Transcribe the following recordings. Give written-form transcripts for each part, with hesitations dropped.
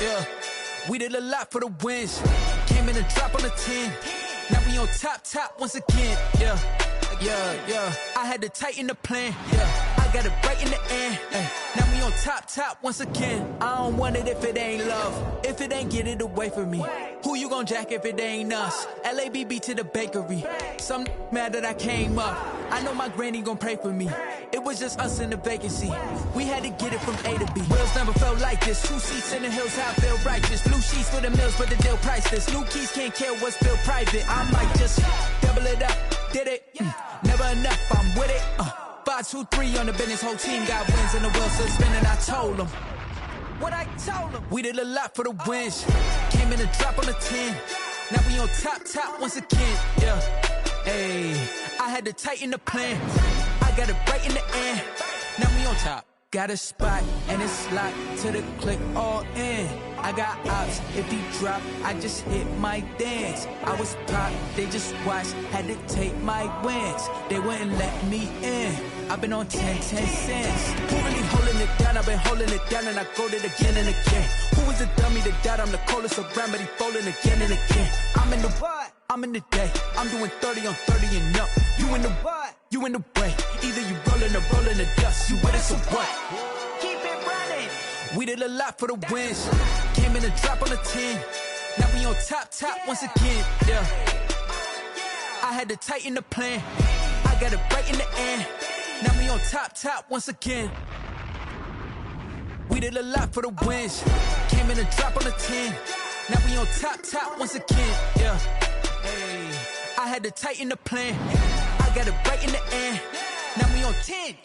Yeah, we did a lot for the wins. Came in a drop on the 10. Now we on top once again. Yeah. I had to tighten the plan. Yeah, I got it right in the end. Now we on top once again. I don't want it if it ain't love. If it ain't, get it away from me. Who you gon' jack if it ain't us? LABB to the bakery. Some mad that I came up. I know my granny gon' pray for me. It was just us in the vacancy. We had to get it from A to B. Wheels never felt like this. 2 seats in the hills, how I feel righteous. Blue sheets for the mills, but the deal priceless. New keys can't care what's still private. I might just double it up. Did it? Never enough, I'm with it. 5, 2, 3 on the business. Whole team got wins and the wheels still spinning. I told them what I told them. We did a lot for the wins. Came in a drop on the 10. Now we on top once again. Yeah, hey, I had to tighten the plan. I got it right in the end. Now we on top. Got a spot and it's locked to the click all in. I got ops, if he drop, I just hit my dance. I was pop, they just watched, had to take my wins. They wouldn't let me in. I've been on 10 cents. Who really holding it down? I've been holding it down and I go it again and again. Who is the dummy that doubt I'm the coldest around, but he folding again and again. I'm in the what? I'm in the day. I'm doing 30 on 30 and up. You in the what? You in the way. Either you rolling or rolling the dust. You with it, so what? Keep it running. We did a lot for the wins. Came in a drop on the 10. Now we on top once again. Yeah. I had to tighten the plan. I got it right in the end. Now we on top once again. We did a lot for the wins. Came in a drop on the 10. Now we on top once again. Yeah. Hey, I had to tighten the plan. I got it right in the end. Now we on 10.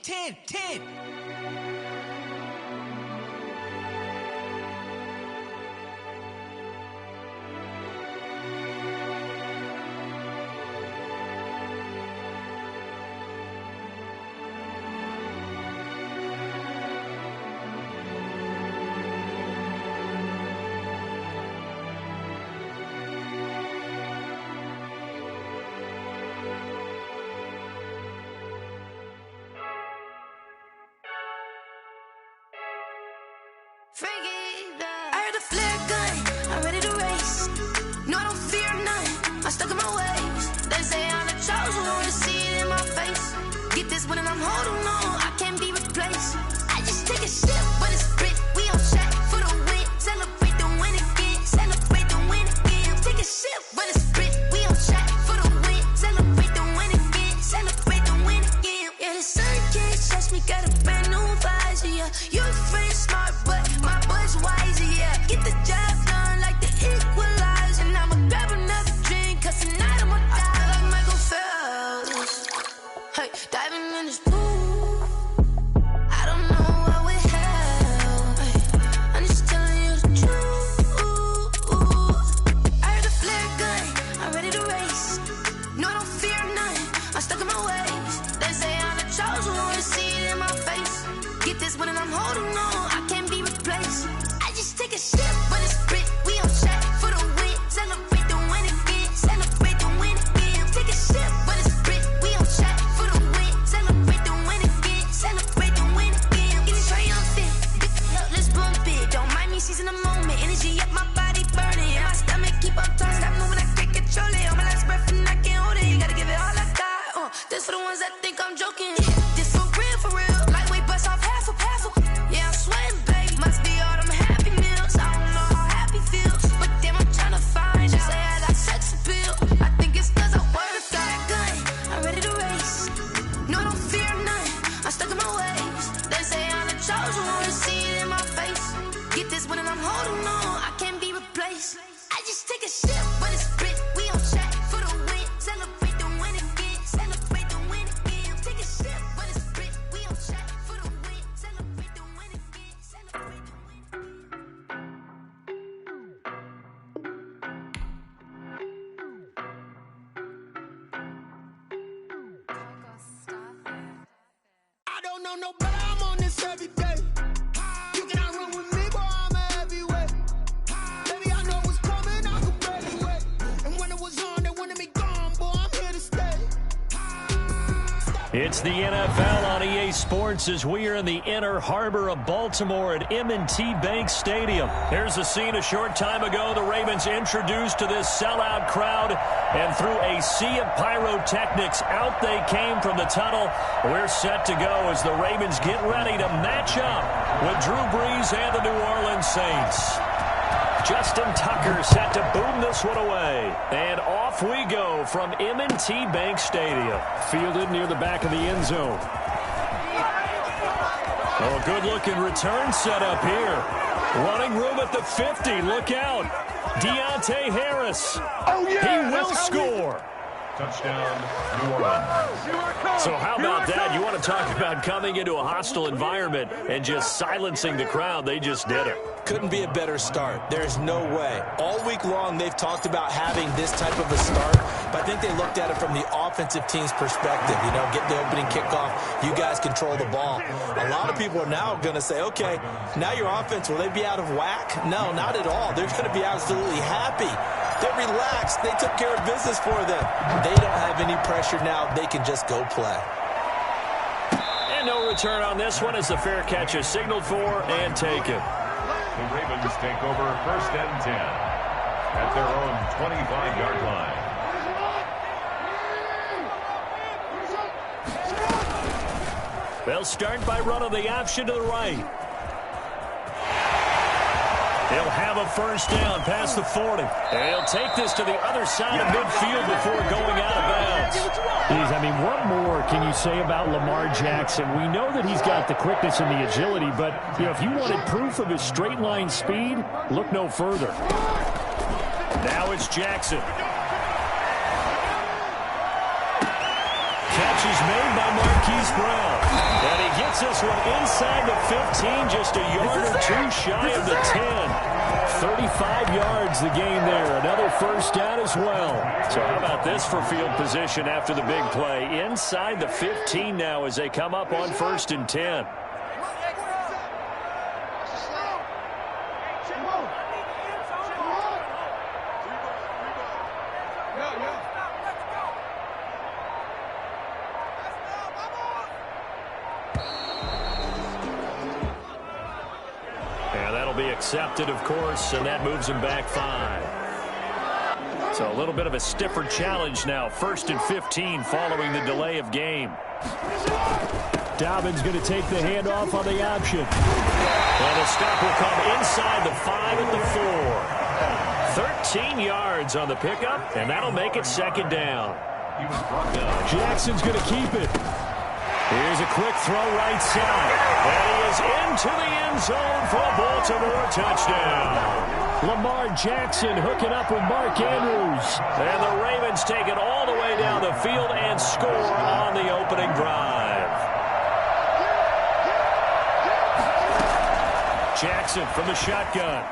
I heard the flare gun, I'm ready to race. No, I don't fear none, I'm stuck in my ways. They say I'm the chosen one, to see it in my face. Get this one and I'm holding on, I can't be replaced. I just take a sip, but it's spit. We on shot for the win. Celebrate the win again, celebrate the win again. Take a sip, but it's spit. We on shot for the win. Celebrate the win again, celebrate the win again. Yeah, the sun can't touch me, got a brand new visor, yeah. Your friend smart, but my boy's wiser, yeah. Get the job done like the equalizer. And I'ma grab another drink, cause tonight I'ma die like Michael Phelps. Hey, diving in this pool. I'm stuck in my ways. They say I'm the chosen one, see it in my face. Get this one and I'm holding on, I can't be replaced. I just take a sip, but it's spit. We on track for the win. Celebrate the win again. Celebrate the win again. Take a sip, but it's spit. We on track for the win. Celebrate the win again. Celebrate the I don't know no better, I'm on this every day. You cannot run with me, boy, I'm a heavyweight. Baby, I know what's coming, I can barely wait. And when it was on, they wanted me gone, boy, I'm here to stay. It's the NFL on EA Sports as we are in the inner harbor of Baltimore at M&T Bank Stadium. Here's a scene a short time ago. The Ravens introduced to this sellout crowd, and through a sea of pyrotechnics, out they came from the tunnel. We're set to go as the Ravens get ready to match up with Drew Brees and the New Orleans Saints. Justin Tucker set to boom this one away. And off we go from M&T Bank Stadium. Fielded near the back of the end zone. Oh, good-looking return set up here. Running room at the 50. Look out. Deontay Harris. Oh, yeah, he will score. Touchdown, New Orleans. So how about that? You want to talk about coming into a hostile environment and just silencing the crowd. They just did it. Couldn't be a better start. There's no way. All week long, they've talked about having this type of a start, but I think they looked at it from the offensive team's perspective. You know, get the opening kickoff. You guys control the ball. A lot of people are now going to say, okay, now your offense, will they be out of whack? No, not at all. They're going to be absolutely happy. They're relaxed. They took care of business for them. They don't have any pressure now. They can just go play. And no return on this one as the fair catch is signaled for and taken. The Ravens take over 1st and 10 at their own 25-yard line. They'll start by running the option to the right. He'll have a first down past the 40. And he'll take this to the other side of midfield before going out of bounds. Geez, I mean, what more can you say about Lamar Jackson? We know that he's got the quickness and the agility, but you know, if you wanted proof of his straight line speed, look no further. Now it's Jackson. Catch is made by Marquise Brown. And he gets this one inside the 15, just a yard or two shy of the 10. 35 yards the gain there. Another first down as well. So how about this for field position after the big play? Inside the 15 now as they come up on 1st and 10. Accepted, of course, and that moves him back 5. So a little bit of a stiffer challenge now. 1st and 15 following the delay of game. Dobbins going to take the handoff on the option. And the stop will come inside the 5 at the 4. 13 yards on the pickup, and that'll make it 2nd down. Jackson's going to keep it. Here's a quick throw right side. And he is into the end zone for a Baltimore touchdown. Lamar Jackson hooking up with Mark Andrews. And the Ravens take it all the way down the field and score on the opening drive. Jackson from the shotgun.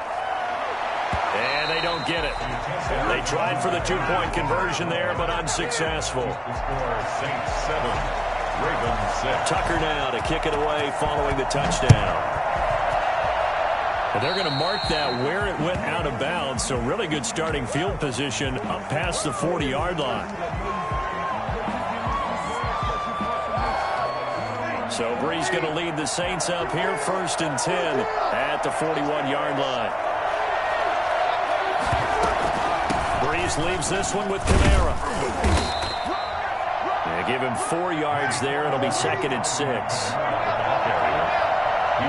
And they don't get it. They tried for the 2-point conversion there, but unsuccessful. Saints 7. Ravens 6. Tucker now to kick it away following the touchdown. And they're going to mark that where it went out of bounds, so really good starting field position up past the 40-yard line. So Brees going to lead the Saints up here 1st and 10 at the 41-yard line. Brees leaves this one with Kamara. They give him 4 yards there. It'll be 2nd and 6. He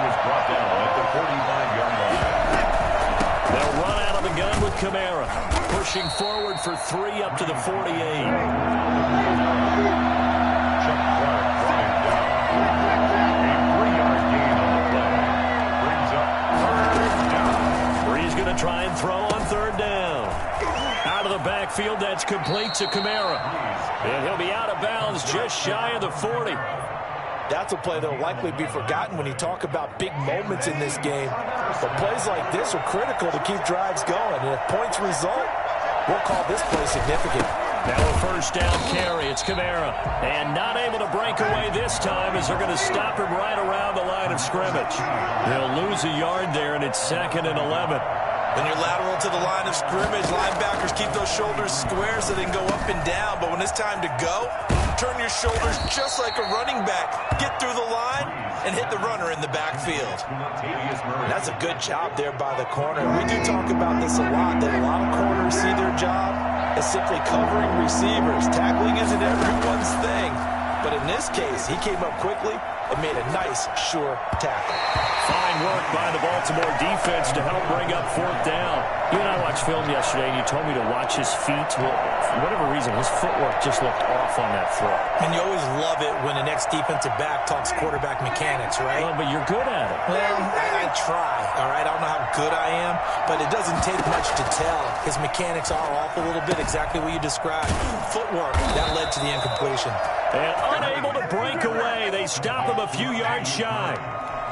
was brought down at the 45-yard line. They'll run out of the gun with Kamara. Pushing forward for 3 up to the 48. Chuck Clark brought him down. complete to Kamara. And he'll be out of bounds just shy of the 40. That's a play that will likely be forgotten when you talk about big moments in this game. But plays like this are critical to keep drives going. And if points result, we'll call this play significant. Now a first down carry. It's Kamara. And not able to break away this time as they're going to stop him right around the line of scrimmage. They'll lose a yard there, and it's 2nd and 11. Then you're lateral to the line of scrimmage. Linebackers keep those shoulders square so they can go up and down. But when it's time to go, turn your shoulders just like a running back. Get through the line and hit the runner in the backfield. That's a good job there by the corner. We do talk about this a lot, that a lot of corners see their job as simply covering receivers. Tackling isn't everyone's thing. But in this case, he came up quickly and made a nice, sure tackle. Fine work by the Baltimore defense to help bring up 4th down. You and I watched film yesterday, and you told me to watch his feet. Well, for whatever reason, his footwork just looked off on that throw. And you always love it when the next defensive back talks quarterback mechanics, right? Well, but you're good at it. Well, I try, all right? I don't know how good I am, but it doesn't take much to tell. His mechanics are off a little bit, exactly what you described. Footwork, that led to the incompletion. And unable to break away, they stop him a few yards shy.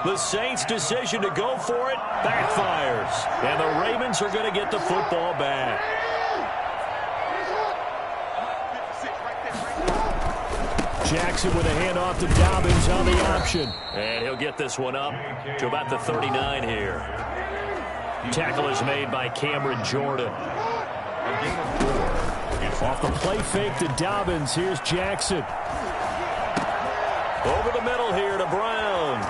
The Saints' decision to go for it backfires. And the Ravens are going to get the football back. Jackson with a handoff to Dobbins on the option. And he'll get this one up to about the 39 here. Tackle is made by Cameron Jordan. Off the play fake to Dobbins. Here's Jackson. Over the middle here to Brown.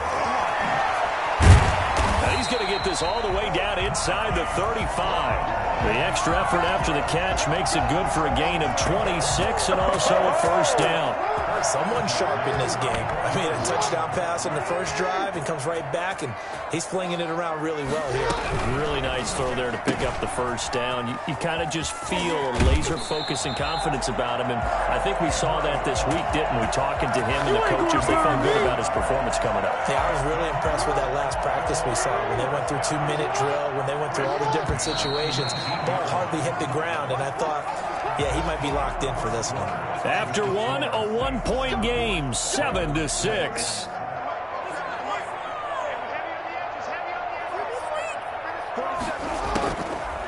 And he's going to get this all the way down inside the 35. The extra effort after the catch makes it good for a gain of 26 and also a first down. Someone sharp in this game. I mean, a touchdown pass on the first drive and comes right back, and he's flinging it around really well here. Really nice throw there to pick up the first down. You kind of just feel a laser focus and confidence about him, and I think we saw that this week, didn't we? Talking to him and the coaches, they felt good about his performance coming up. Yeah, I was really impressed with that last practice we saw when they went through 2-minute drill, when they went through all the different situations. Ball hardly hit the ground, and I thought, yeah, he might be locked in for this one. After one, a one-point game, 7-6.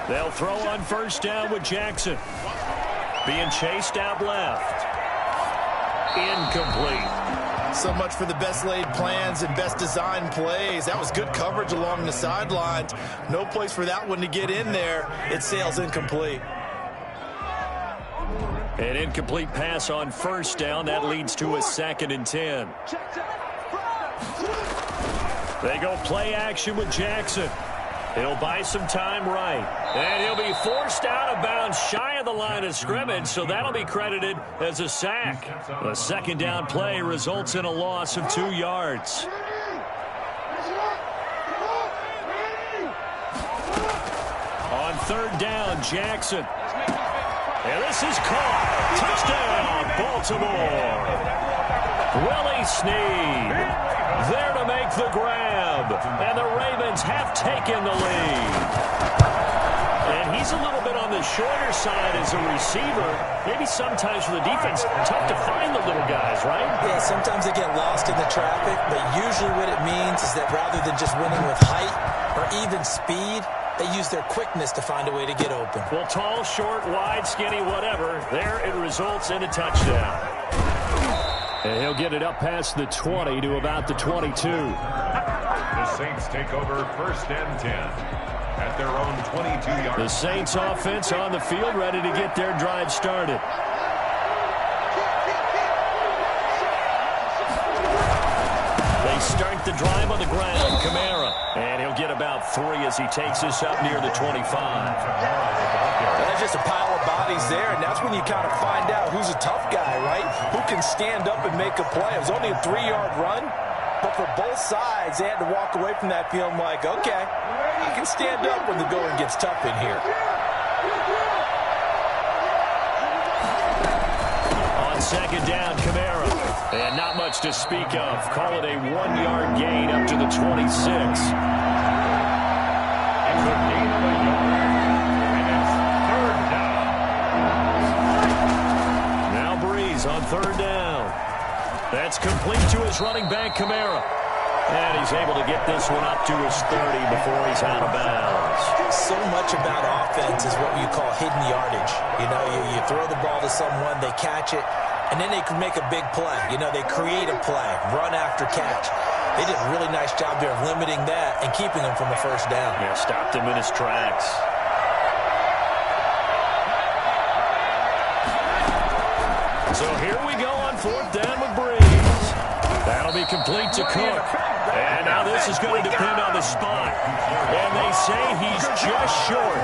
They'll throw on first down with Jackson. Being chased out left. Incomplete. So much for the best laid plans and best designed plays. That was good coverage along the sidelines. No place for that one to get in there. It sails incomplete. An incomplete pass on first down. That leads to a 2nd and 10. They go play action with Jackson. He'll buy some time right. And he'll be forced out of bounds shy of the line of scrimmage, so that'll be credited as a sack. A second down play results in a loss of 2 yards. On third down, Jackson. And this is caught. Touchdown, Baltimore. Willie Snead there to make the grab. And the Ravens have taken the lead. And he's a little bit on the shorter side as a receiver. Maybe sometimes for the defense, tough to find the little guys, right? Yeah, sometimes they get lost in the traffic, but usually what it means is that rather than just winning with height or even speed, they use their quickness to find a way to get open. Well, tall, short, wide, skinny, whatever. There it results in a touchdown. And he'll get it up past the 20 to about the 22. The Saints take over 1st and 10 at their own 22-yard. The Saints offense on the field ready to get their drive started. They start the drive on the ground. Kamara. And he'll get about 3 as he takes this up near the 25. There's just a pile of bodies there, and that's when you kind of find out who's a tough guy, right? Who can stand up and make a play. It was only a 3-yard run, but for both sides, they had to walk away from that feeling like, okay, I can stand up when the going gets tough in here. On second down, Kamara. And not much to speak of. Call it a 1-yard gain up to the 26. It's a gain of a yard, and it's 3rd down. third down. That's complete to his running back, Kamara. And he's able to get this one up to his 30 before he's out of bounds. So much about offense is what you call hidden yardage. You know, you throw the ball to someone, they catch it, and then they can make a big play. You know, they create a play, run after catch. They did a really nice job there of limiting that and keeping him from a first down. Yeah, stopped him in his tracks. So here we go on fourth down with Breeze. That'll be complete to Cook. And now this is going to depend on the spot. And they say he's just short.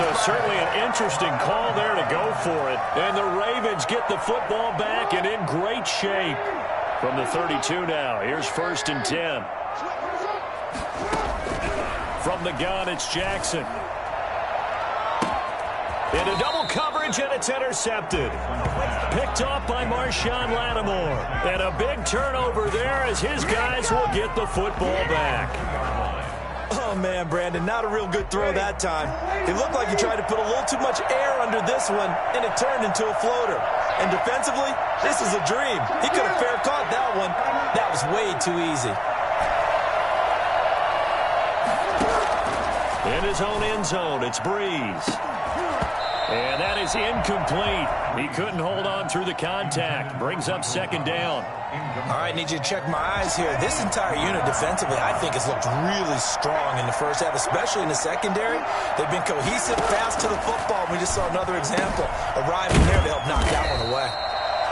So certainly an interesting call there to go for it. And the Ravens get the football back and in great shape. From the 32 now, here's 1st and 10. From the gun, it's Jackson. Into double coverage, and it's intercepted. Picked off by Marshawn Lattimore. And a big turnover there as his guys will get the football back. Oh, man, Brandon, not a real good throw that time. It looked like he tried to put a little too much air under this one, and it turned into a floater. And defensively, this is a dream. He could have fair caught that one. That was way too easy. In his own end zone, it's Breeze. And that is incomplete. He couldn't hold on through the contact. Brings up 2nd down. All right, need you to check my eyes here. This entire unit defensively, I think, has looked really strong in the first half, especially in the secondary. They've been cohesive, fast to the football. We just saw another example. Arriving there to help knock that one away.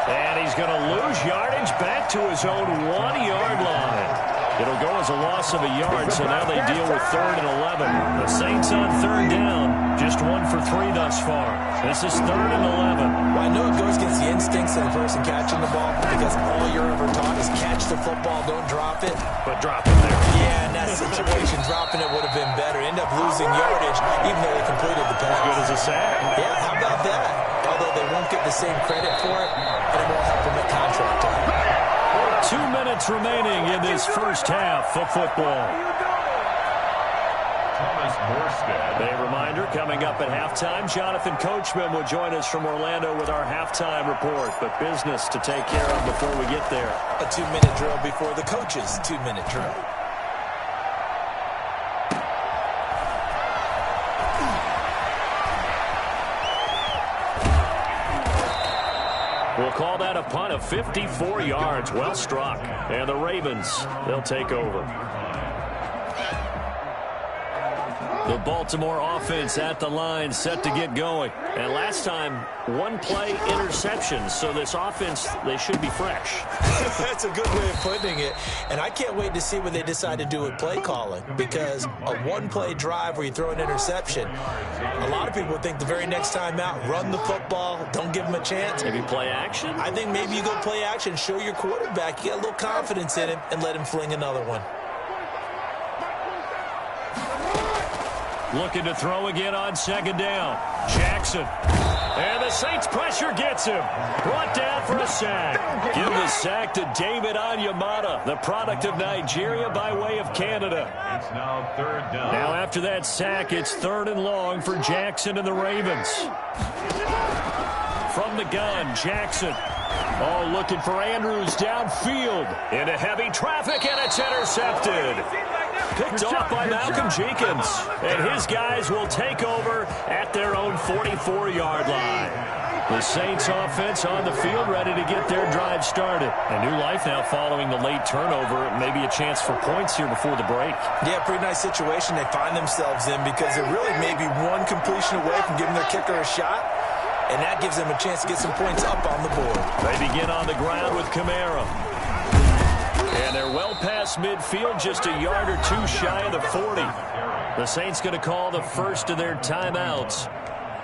And he's going to lose yardage back to his own 1-yard line. It'll go as a loss of a yard, so now they deal with 3rd and 11. The Saints on 3rd down, just 1 for 3 thus far. This is 3rd and 11. Well, I know it goes against the instincts of the person catching the ball because all you're ever taught is catch the football, don't drop it. But drop it there. Yeah, in that situation, dropping it would have been better. End up losing yardage, even though they completed the pass. As good as a sack. Yeah, how about that? Although they won't get the same credit for it, and it won't help them at contract time. 2 minutes remaining in this first half of football. A reminder, coming up at halftime, Jonathan Coachman will join us from Orlando with our halftime report. But business to take care of before we get there. A 2-minute drill before the coach's 2-minute drill. We'll call that a punt of 54 yards. Well struck. And the Ravens, they'll take over. The Baltimore offense at the line, set to get going. And last time, 1-play interception. So this offense, they should be fresh. That's a good way of putting it. And I can't wait to see what they decide to do with play calling. Because a 1-play drive where you throw an interception, a lot of people would think the very next time out, run the football, don't give them a chance. Maybe play action? I think maybe you go play action, show your quarterback you got a little confidence in him, and let him fling another one. Looking to throw again on 2nd down. Jackson. And the Saints pressure gets him. Brought down for a sack. Give the sack to David Onyemata, the product of Nigeria by way of Canada. It's now 3rd down. Now after that sack, it's 3rd and long for Jackson and the Ravens. From the gun, Jackson. Oh, looking for Andrews downfield. Into heavy traffic, and it's intercepted. Picked off by Malcolm Jenkins. And his guys will take over at their own 44-yard line. The Saints offense on the field, ready to get their drive started. A new life now following the late turnover. Maybe a chance for points here before the break. Yeah, pretty nice situation they find themselves in because they're really maybe one completion away from giving their kicker a shot. And that gives them a chance to get some points up on the board. They begin on the ground with Kamara. And they're well past midfield, just a yard or two shy of the 40. The Saints going to call the first of their timeouts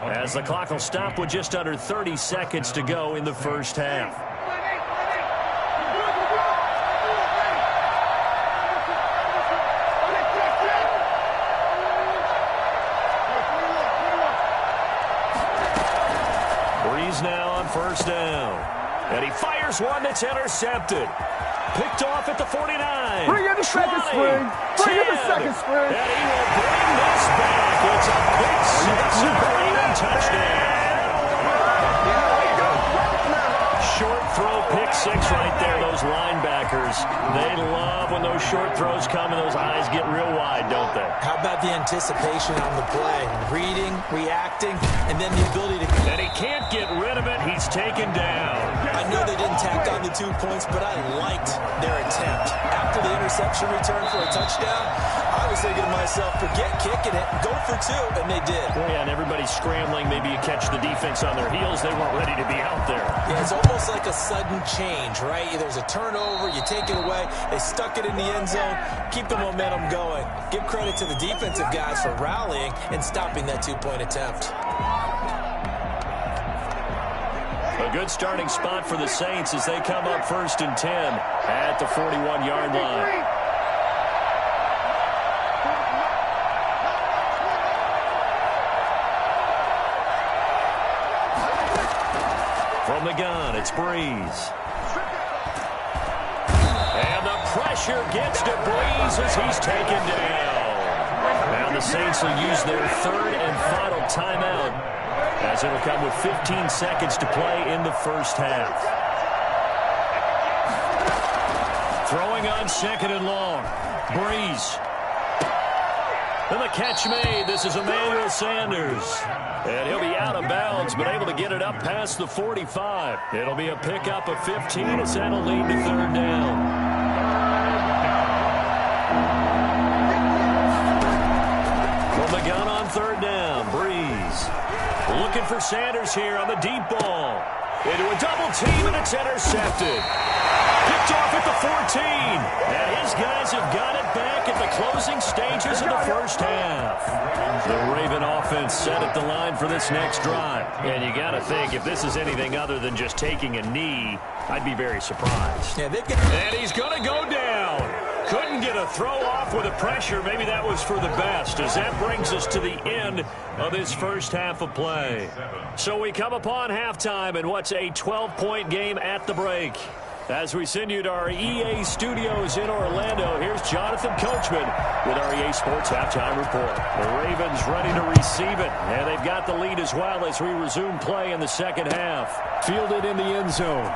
as the clock will stop with just under 30 seconds to go in the first half. Breeze now on 1st down. And he fires one that's intercepted. Picked off at the 49. Bring in the second spring. Bring in the second spring. And he will bring this back. It's a big 6-yard touchdown. Short throw pick six right there, those linebackers. They love when those short throws come and those eyes get real wide, don't they? How about the anticipation on the play? Reading, reacting, and then the ability to... And he can't get rid of it. He's taken down. I know they didn't tack on the 2 points, but I liked their attempt. After the interception return for a touchdown, I was thinking to myself, forget kicking it, go for 2, and they did. Well, yeah, and everybody's scrambling. Maybe you catch the defense on their heels. They weren't ready to be out there. Yeah, it's almost like a sudden change, right? There's a turnover, you take it away, they stuck it in the end zone, keep the momentum going. Give credit to the defensive guys for rallying and stopping that 2-point attempt. A good starting spot for the Saints as they come up 1st and 10 at the 41-yard line. From the gun, it's Breeze. And the pressure gets to Breeze as he's taken down. Now the Saints will use their 3rd and final timeout, as it'll come with 15 seconds to play in the first half. Throwing on 2nd and long. Breeze. And the catch made. This is Emmanuel Sanders. And he'll be out of bounds, but able to get it up past the 45. It'll be a pickup of 15 as that'll lead to 3rd down. From the gun on 3rd down, Breeze. Looking for Sanders here on the deep ball. Into a double team, and it's intercepted. Picked off at the 14. And his guys have got it back at the closing stages of the first half. The Raven offense set at the line for this next drive. And you got to think, if this is anything other than just taking a knee, I'd be very surprised. Yeah, and he's going to go down. Couldn't get a throw off with the pressure. Maybe that was for the best, as that brings us to the end of this first half of play. So we come upon halftime in what's a 12-point game at the break. As we send you to our EA studios in Orlando, here's Jonathan Coachman with our EA Sports Halftime Report. The Ravens ready to receive it, and they've got the lead as well as we resume play in the second half. Fielded in the end zone.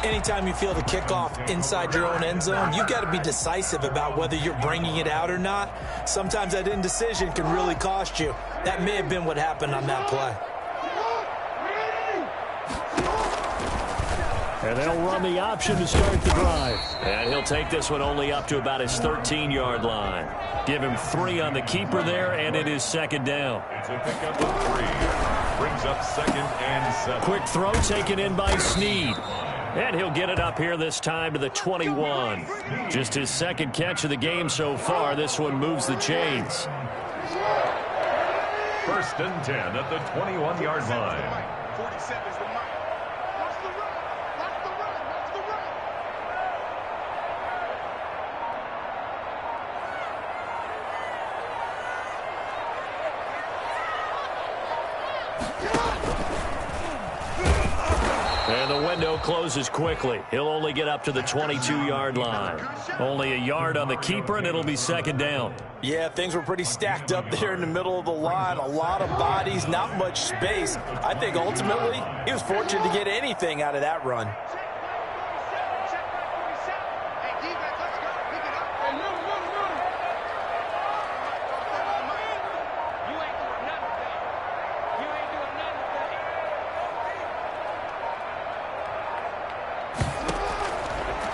Anytime you field a kickoff inside your own end zone, you've got to be decisive about whether you're bringing it out or not. Sometimes that indecision can really cost you. That may have been what happened on that play. And they'll run the option to start the drive. And he'll take this one only up to about his 13-yard line. Give him 3 on the keeper there, and it is 2nd down. It's a pickup of 3. Brings up 2nd and 7. Quick throw taken in by Snead. And he'll get it up here this time to the 21. Just his 2nd catch of the game so far. This one moves the chains. 1st and 10 at the 21-yard line. 47 is the mark. Watch the run. Watch the run. Watch the run. And the window closes quickly. He'll only get up to the 22-yard line. Only a yard on the keeper, and it'll be 2nd down. Yeah, things were pretty stacked up there in the middle of the line. A lot of bodies, not much space. I think ultimately he was fortunate to get anything out of that run.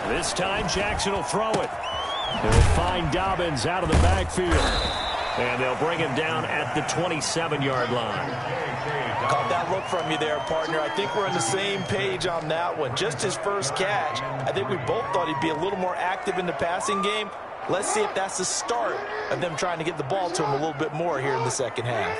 This time, Jackson will throw it. They'll find Dobbins out of the backfield. And they'll bring him down at the 27-yard line. Caught that look from you there, partner. I think we're on the same page on that one. Just his first catch. I think we both thought he'd be a little more active in the passing game. Let's see if that's the start of them trying to get the ball to him a little bit more here in the second half.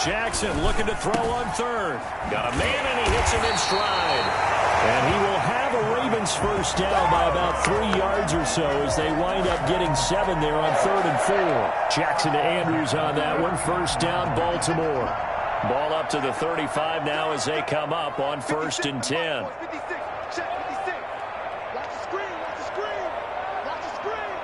Jackson looking to throw on 3rd. Got a man, and he hits him in stride. And he will have a Ravens first down by about 3 yards or so as they wind up getting 7 there on 3rd and 4. Jackson to Andrews on that one. First down, Baltimore. Ball up to the 35 now as they come up on 1st and 10. 56. Check 56. Watch the screen. Watch the screen. Watch the screen.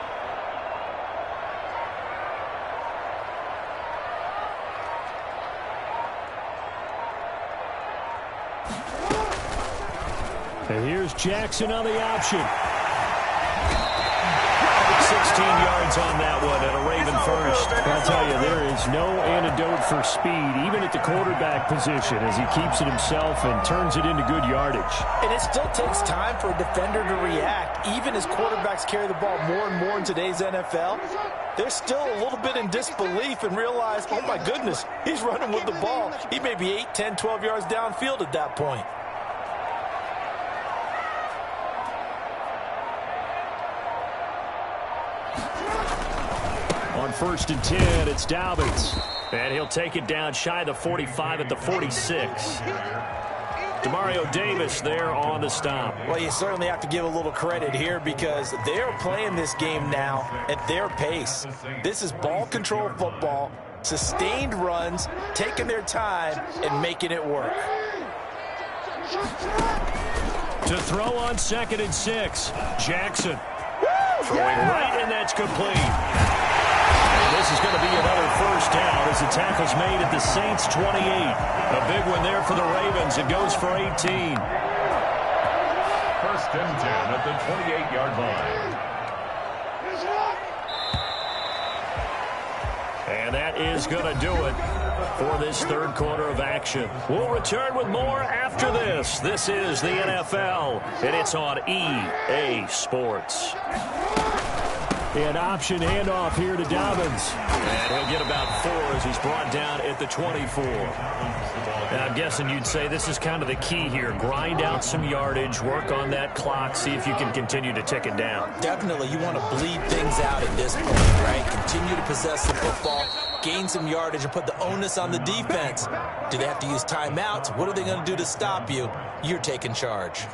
And here's Jackson on the option. 16 yards on that one and a Raven first. I'll tell you, there is no antidote for speed, even at the quarterback position, as he keeps it himself and turns it into good yardage. And it still takes time for a defender to react. Even as quarterbacks carry the ball more and more in today's NFL, they're still a little bit in disbelief and realize, oh my goodness, he's running with the ball. He may be 8, 10, 12 yards downfield at that point. On 1st and 10, it's Dobbins. And he'll take it down shy of the 45 at the 46. Demario Davis there on the stop. Well, you certainly have to give a little credit here because they're playing this game now at their pace. This is ball control football, sustained runs, taking their time, and making it work. To throw on 2nd and 6, Jackson. Throwing right, and that's complete. And this is going to be another first down as the tackle's made at the Saints' 28. A big one there for the Ravens. It goes for 18. 1st and 10 at the 28-yard line. And that is going to do it for this 3rd quarter of action. We'll return with more after this. This is the NFL, and it's on EA Sports. An option handoff here to Dobbins. And he'll get about 4 as he's brought down at the 24. And I'm guessing you'd say this is kind of the key here. Grind out some yardage, work on that clock, see if you can continue to tick it down. Definitely, you want to bleed things out at this point, right? Continue to possess the football, gain some yardage, and put the onus on the defense. Do they have to use timeouts? What are they going to do to stop you? You're taking charge.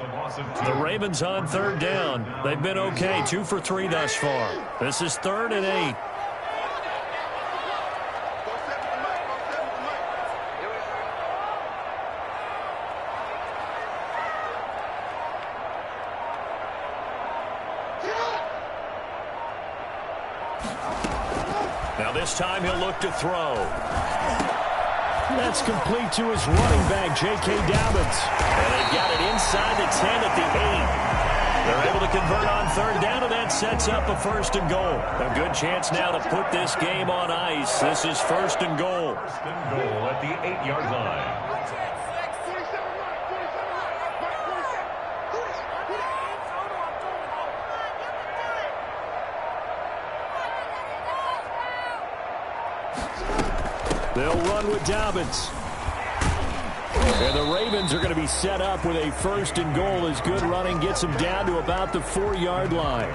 The Ravens on 3rd down. They've been okay, 2 for 3 thus far. This is 3rd and 8. Now this time he'll look to throw. That's complete to his running back, J.K. Dobbins. And they've got it inside the 10 at the 8. They're able to convert on 3rd down, and that sets up a 1st and goal. A good chance now to put this game on ice. This is 1st and goal. 1st and goal at the 8-yard line. They'll run with Dobbins. And the Ravens are going to be set up with a 1st and goal as good running gets them down to about the 4-yard line.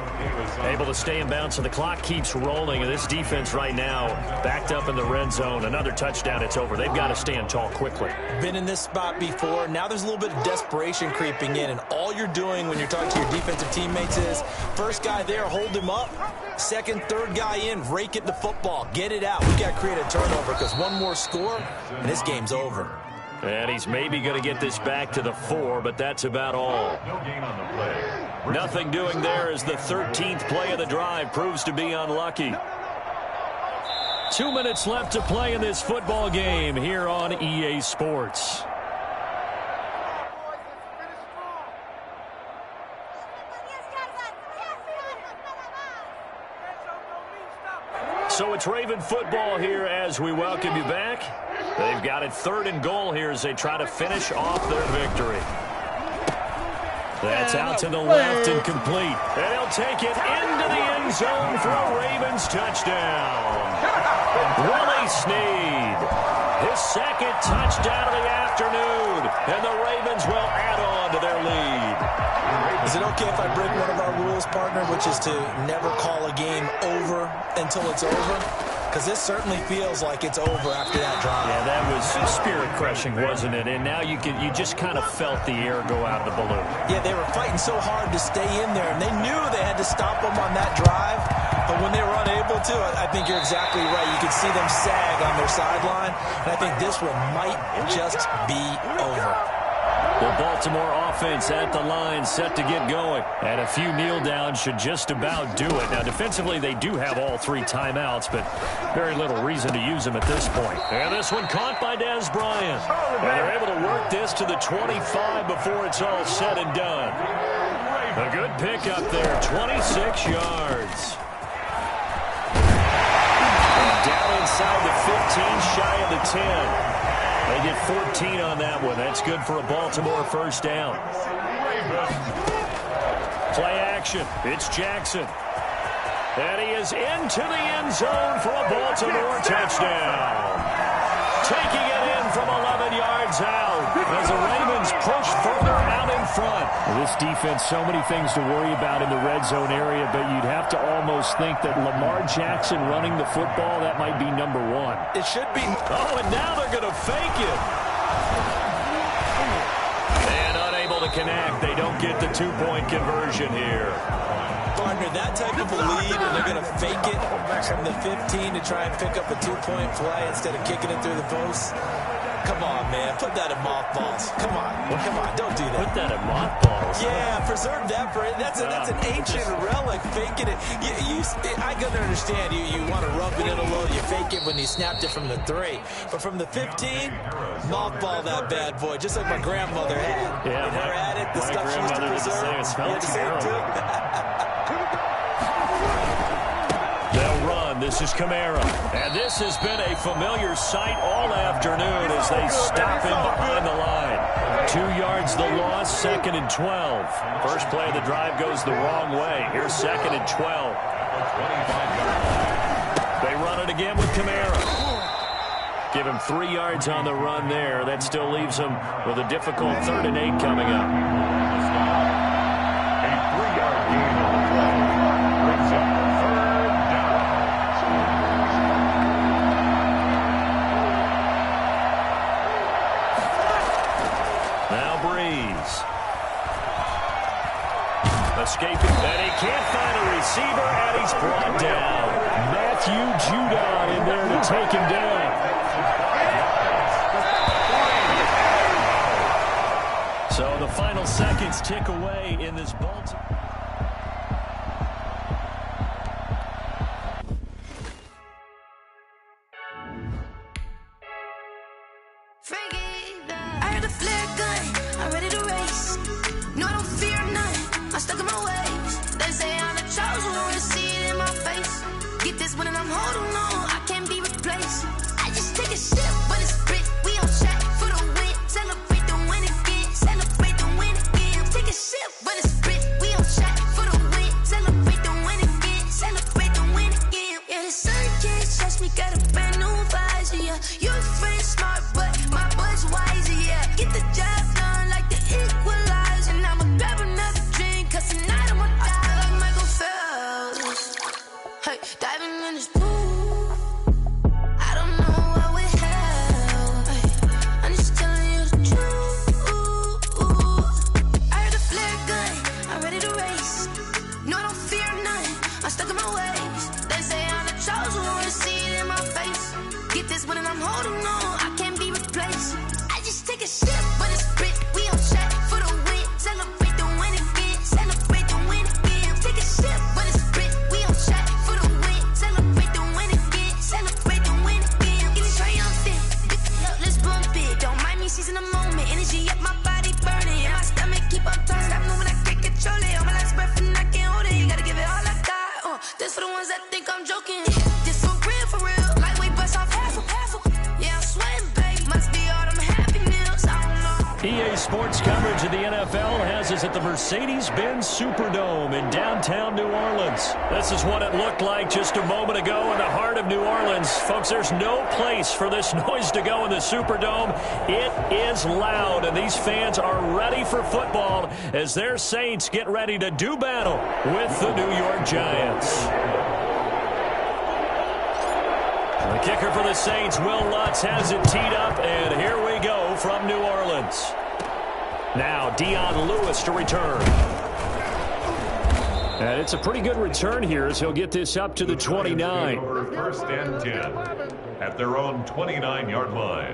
Able to stay in bounds, so the clock keeps rolling. And this defense right now backed up in the red zone. Another touchdown, it's over. They've got to stand tall quickly. Been in this spot before. Now there's a little bit of desperation creeping in. And all you're doing when you're talking to your defensive teammates is, first guy there, hold him up. Second, third guy in, rake it the football. Get it out. We've got to create a turnover because one more score, and this game's over. And he's maybe going to get this back to the 4, but that's about all. No gain on the play. Nothing doing there as the 13th play of the drive proves to be unlucky. 2 minutes left to play in this football game here on EA Sports. So it's Raven football here as we welcome you back. They've got it 3rd and goal here as they try to finish off their victory. That's out to the left and complete. And he'll take it into the end zone for a Ravens touchdown. Willie Snead, his 2nd touchdown of the afternoon. And the Ravens will add on to their lead. Is it okay if I break one of our rules, partner, which is to never call a game over until it's over? Because this certainly feels like it's over after that drive. Yeah, that was spirit-crushing, wasn't it? And now you just kind of felt the air go out of the balloon. Yeah, they were fighting so hard to stay in there, and they knew they had to stop them on that drive. but when they were unable to, I think you're exactly right. You can see them sag on their sideline, and I think this one might just be over. The Baltimore offense at the line, set to get going. And a few kneel downs should just about do it. Now, defensively, they do have all 3 timeouts, but very little reason to use them at this point. And this one caught by Dez Bryant. And they're able to work this to the 25 before it's all said and done. A good pick up there, 26 yards. And down inside the 15, shy of the 10. They get 14 on that one. That's good for a Baltimore first down. Play action. It's Jackson. And he is into the end zone for a Baltimore touchdown. Taking it in from 11 yards out as the Ravens push further out in front. Well, this defense, so many things to worry about in the red zone area, but you'd have to almost think that Lamar Jackson running the football, that might be number 1. It should be. Oh, and now they're going to fake it. And unable to connect. They don't get the 2-point conversion here. Partner, that type of a lead, and they're going to fake it from the 15 to try and pick up a 2-point play instead of kicking it through the post. Come on, man. Put that in mothballs. Come on. Come on. Don't do that. Put that in mothballs. Yeah, preserve that for it. That's an ancient relic. Faking it. I can understand. You want to rub it in a little. You fake it when you snapped it from the 3. But from the 15, mothball that bad boy, just like my grandmother had. Yeah, her had it. The stuff she used to preserve. It smelled terrible. They'll run. This is Kamara. And this has been a familiar sight all afternoon as they stop him behind the line. 2 yards the loss, 2nd and 12. First play of the drive goes the wrong way. Here's 2nd and 12. They run it again with Kamara. Give him 3 yards on the run there. That still leaves him with a difficult 3rd and 8 coming up. A 3-yard gain on the play brings up 3rd down. Now Breeze. Escaping. And he can't find a receiver, and he's brought down. Matthew Judon in there to take him down. So the final seconds tick away in this Baltimore. I heard a flare gun, I'm ready to race. No, I don't fear none, I'm stuck in my ways. They say I'm the chosen one, to see it in my face. Get this one and I'm holding on, I can't be replaced. I just take a sip, but it's spit, we on track for the win. Celebrate the win again, celebrate the win again. Take a sip, but it's spit, we on track for the win. Celebrate the win again, celebrate the win again. Yeah, the sun can't touch me, got a brand new visor, yeah. You're friend smart, but my bud's wiser, yeah. Get the job done like the equalizer. And I'ma grab another drink, cause tonight I'ma die like Michael Phelps. Hey, diving in this pool, I don't know what would help. Hey, I'm just telling you the truth. I heard a flare gun, I'm ready to race. No, I don't fear none, I'm stuck in my ways. They say I'm the chosen one, to see it in my face. Get this one and I'm holding on, I can't be replaced. I just take a sip, but it's spit, we on track for the win. Celebrate the win again, celebrate the win again. Take a sip, but it's spit, we on track for the win. Celebrate the win again, celebrate the win again. Get it triumphant, let's bump it. Don't mind me seizing the moment, energy up my body burning. And my stomach keep on turning, stop moving, I can't control it. All my last breath and I can't hold it. You gotta give it all I got, this for the ones that think I'm joking. This for real, lightweight bust off half a. Yeah, I'm sweating, babe, must be all them happy meals, I don't know. EA Sports coverage of the NFL has us at the Mercedes-Benz Superdome in downtown New Orleans. This is what it looked like just a moment ago in the heart of New Orleans. Folks, there's no place for this noise to go in the Superdome. It is loud, and these fans are ready for football as their Saints get ready to do battle with the New York Giants. The kicker for the Saints, Will Lutz, has it teed up, and here we go from New Orleans. Now, Dion Lewis to return. And it's a pretty good return here as he'll get this up to the 29. First and 10 at their own 29-yard line.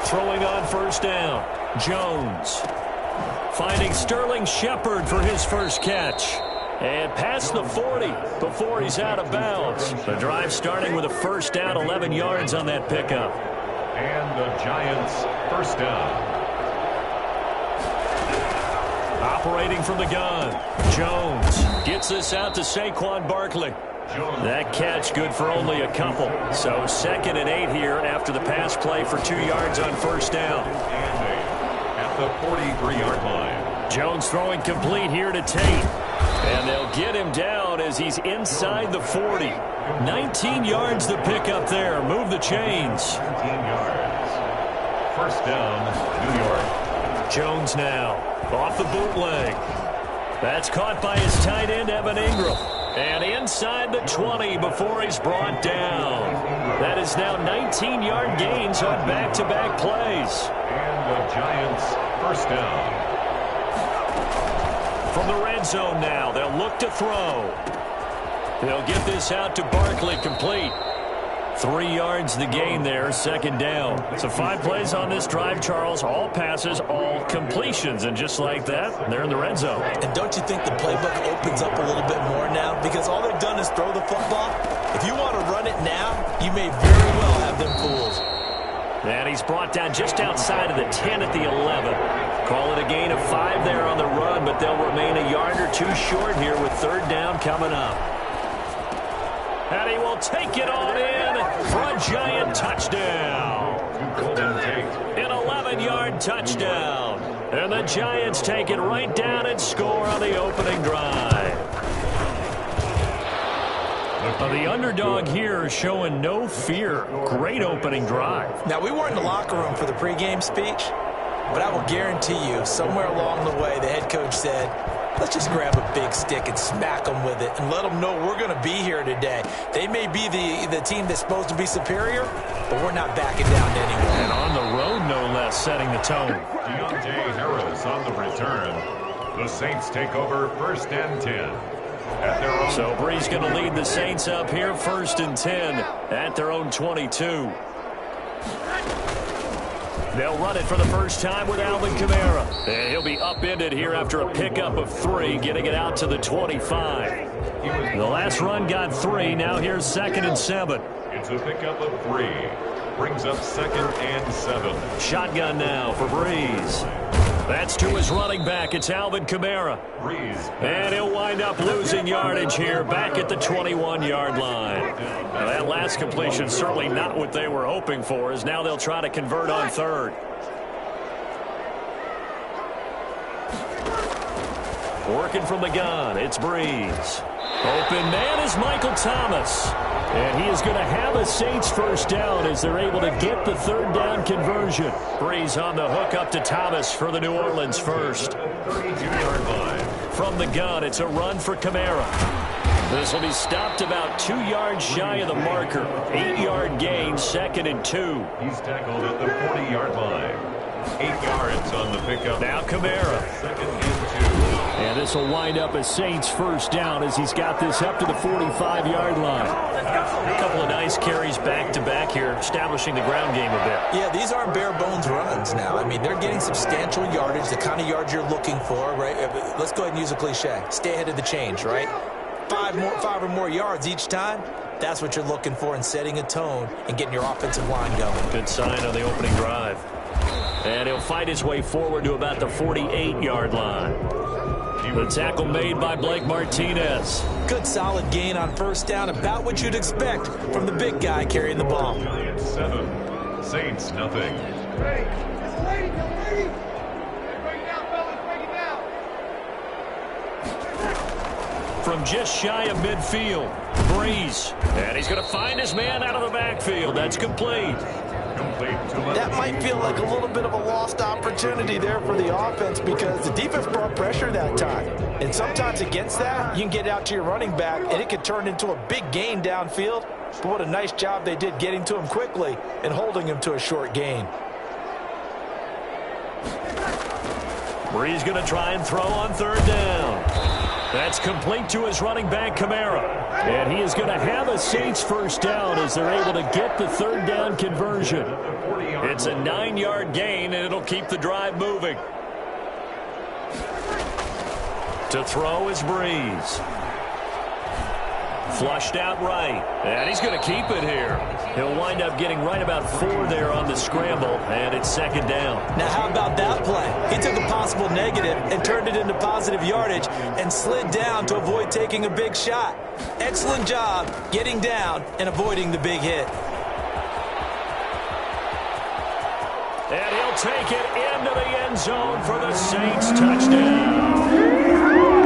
Throwing on first down, Jones. Finding Sterling Shepard for his first catch. And past the 40 before he's out of bounds. The drive starting with a first down, 11 yards on that pickup. And the Giants first down. Operating from the gun, Jones gets this out to Saquon Barkley. That catch good for only a couple. So 2nd and 8 here after the pass play for 2 yards on first down. At the 43-yard line. Jones throwing complete here to Tate. And they'll get him down as he's inside the 40. 19 yards to pick up there. Move the chains. 19 yards. First down, New York. Jones now off the bootleg. That's caught by his tight end, Evan Ingram. And inside the 20 before he's brought down. That is now 19-yard gains on back-to-back plays. And the Giants first down. From the red zone now, they'll look to throw. They'll get this out to Barkley, complete. 3 yards the gain there, 2nd down. So 5 plays on this drive, Charles. All passes, all completions. And just like that, they're in the red zone. And don't you think the playbook opens up a little bit more now? Because all they've done is throw the football. If you want to run it now, you may very well have them fools. And he's brought down just outside of the 10 at the 11. Call it a gain of 5 there on the run, but they'll remain a yard or 2 short here with 3rd down coming up. And he will take it on in for a Giant touchdown. An 11-yard touchdown. And the Giants take it right down and score on the opening drive. The underdog here showing no fear. Great opening drive. Now, we weren't in the locker room for the pregame speech, but I will guarantee you, somewhere along the way, the head coach said, let's just grab a big stick and smack them with it and let them know we're going to be here today. They may be the team that's supposed to be superior, but we're not backing down to anyone. And on the road, no less, setting the tone. Deontay Harris on the return. The Saints take over 1st and 10. At their own. So Brees going to lead the Saints up here, 1st and 10 at their own 22. They'll run it for the first time with Alvin Kamara. And he'll be upended here after a pickup of 3, getting it out to the 25. The last run got 3. Now here's 2nd and 7. It's a pickup of 3. Brings up 2nd and 7. Shotgun now for Brees. That's to his running back. It's Alvin Kamara. Brees. And he'll wind up losing yardage here back at the 21-yard line. Now that last completion certainly not what they were hoping for, as now they'll try to convert on 3rd. Working from the gun, it's Brees. Open man is Michael Thomas. And he is going to have a Saints first down as they're able to get the 3rd down conversion. Brees on the hook up to Thomas for the New Orleans first. 32-yard line. From the gun, it's a run for Kamara. This will be stopped about 2 yards shy of the marker. 8-yard gain, 2nd and 2. He's tackled at the 40-yard line. 8 yards on the pickup. Now Kamara. 2nd and 2. And this will wind up a Saints first down as he's got this up to the 45-yard line. A couple of nice carries back-to-back here, establishing the ground game a bit. Yeah, these aren't bare-bones runs now. I mean, they're getting substantial yardage, the kind of yards you're looking for, right? Let's go ahead and use a cliche. Stay ahead of the change, right? 5 or more yards each time. That's what you're looking for in setting a tone and getting your offensive line going. Good sign on the opening drive. And he'll fight his way forward to about the 48-yard line. The tackle made by Blake Martinez. Good solid gain on first down, about what you'd expect from the big guy carrying the ball. 7. Saints nothing. From just shy of midfield, Brees. And he's going to find his man out of the backfield. That's complete. That might feel like a little bit of a lost opportunity there for the offense because the defense brought pressure that time. And sometimes against that, you can get out to your running back, and it could turn into a big gain downfield. But what a nice job they did getting to him quickly and holding him to a short gain. Brees going to try and throw on third down. That's complete to his running back, Kamara. And he is going to have a Saints first down as they're able to get the third down conversion. It's a 9-yard gain, and it'll keep the drive moving. To throw is Brees. Flushed out right. And he's going to keep it here. He'll wind up getting right about 4 there on the scramble, and it's second down. Now, how about that play? He took a possible negative and turned it into positive yardage and slid down to avoid taking a big shot. Excellent job getting down and avoiding the big hit. And he'll take it into the end zone for the Saints touchdown.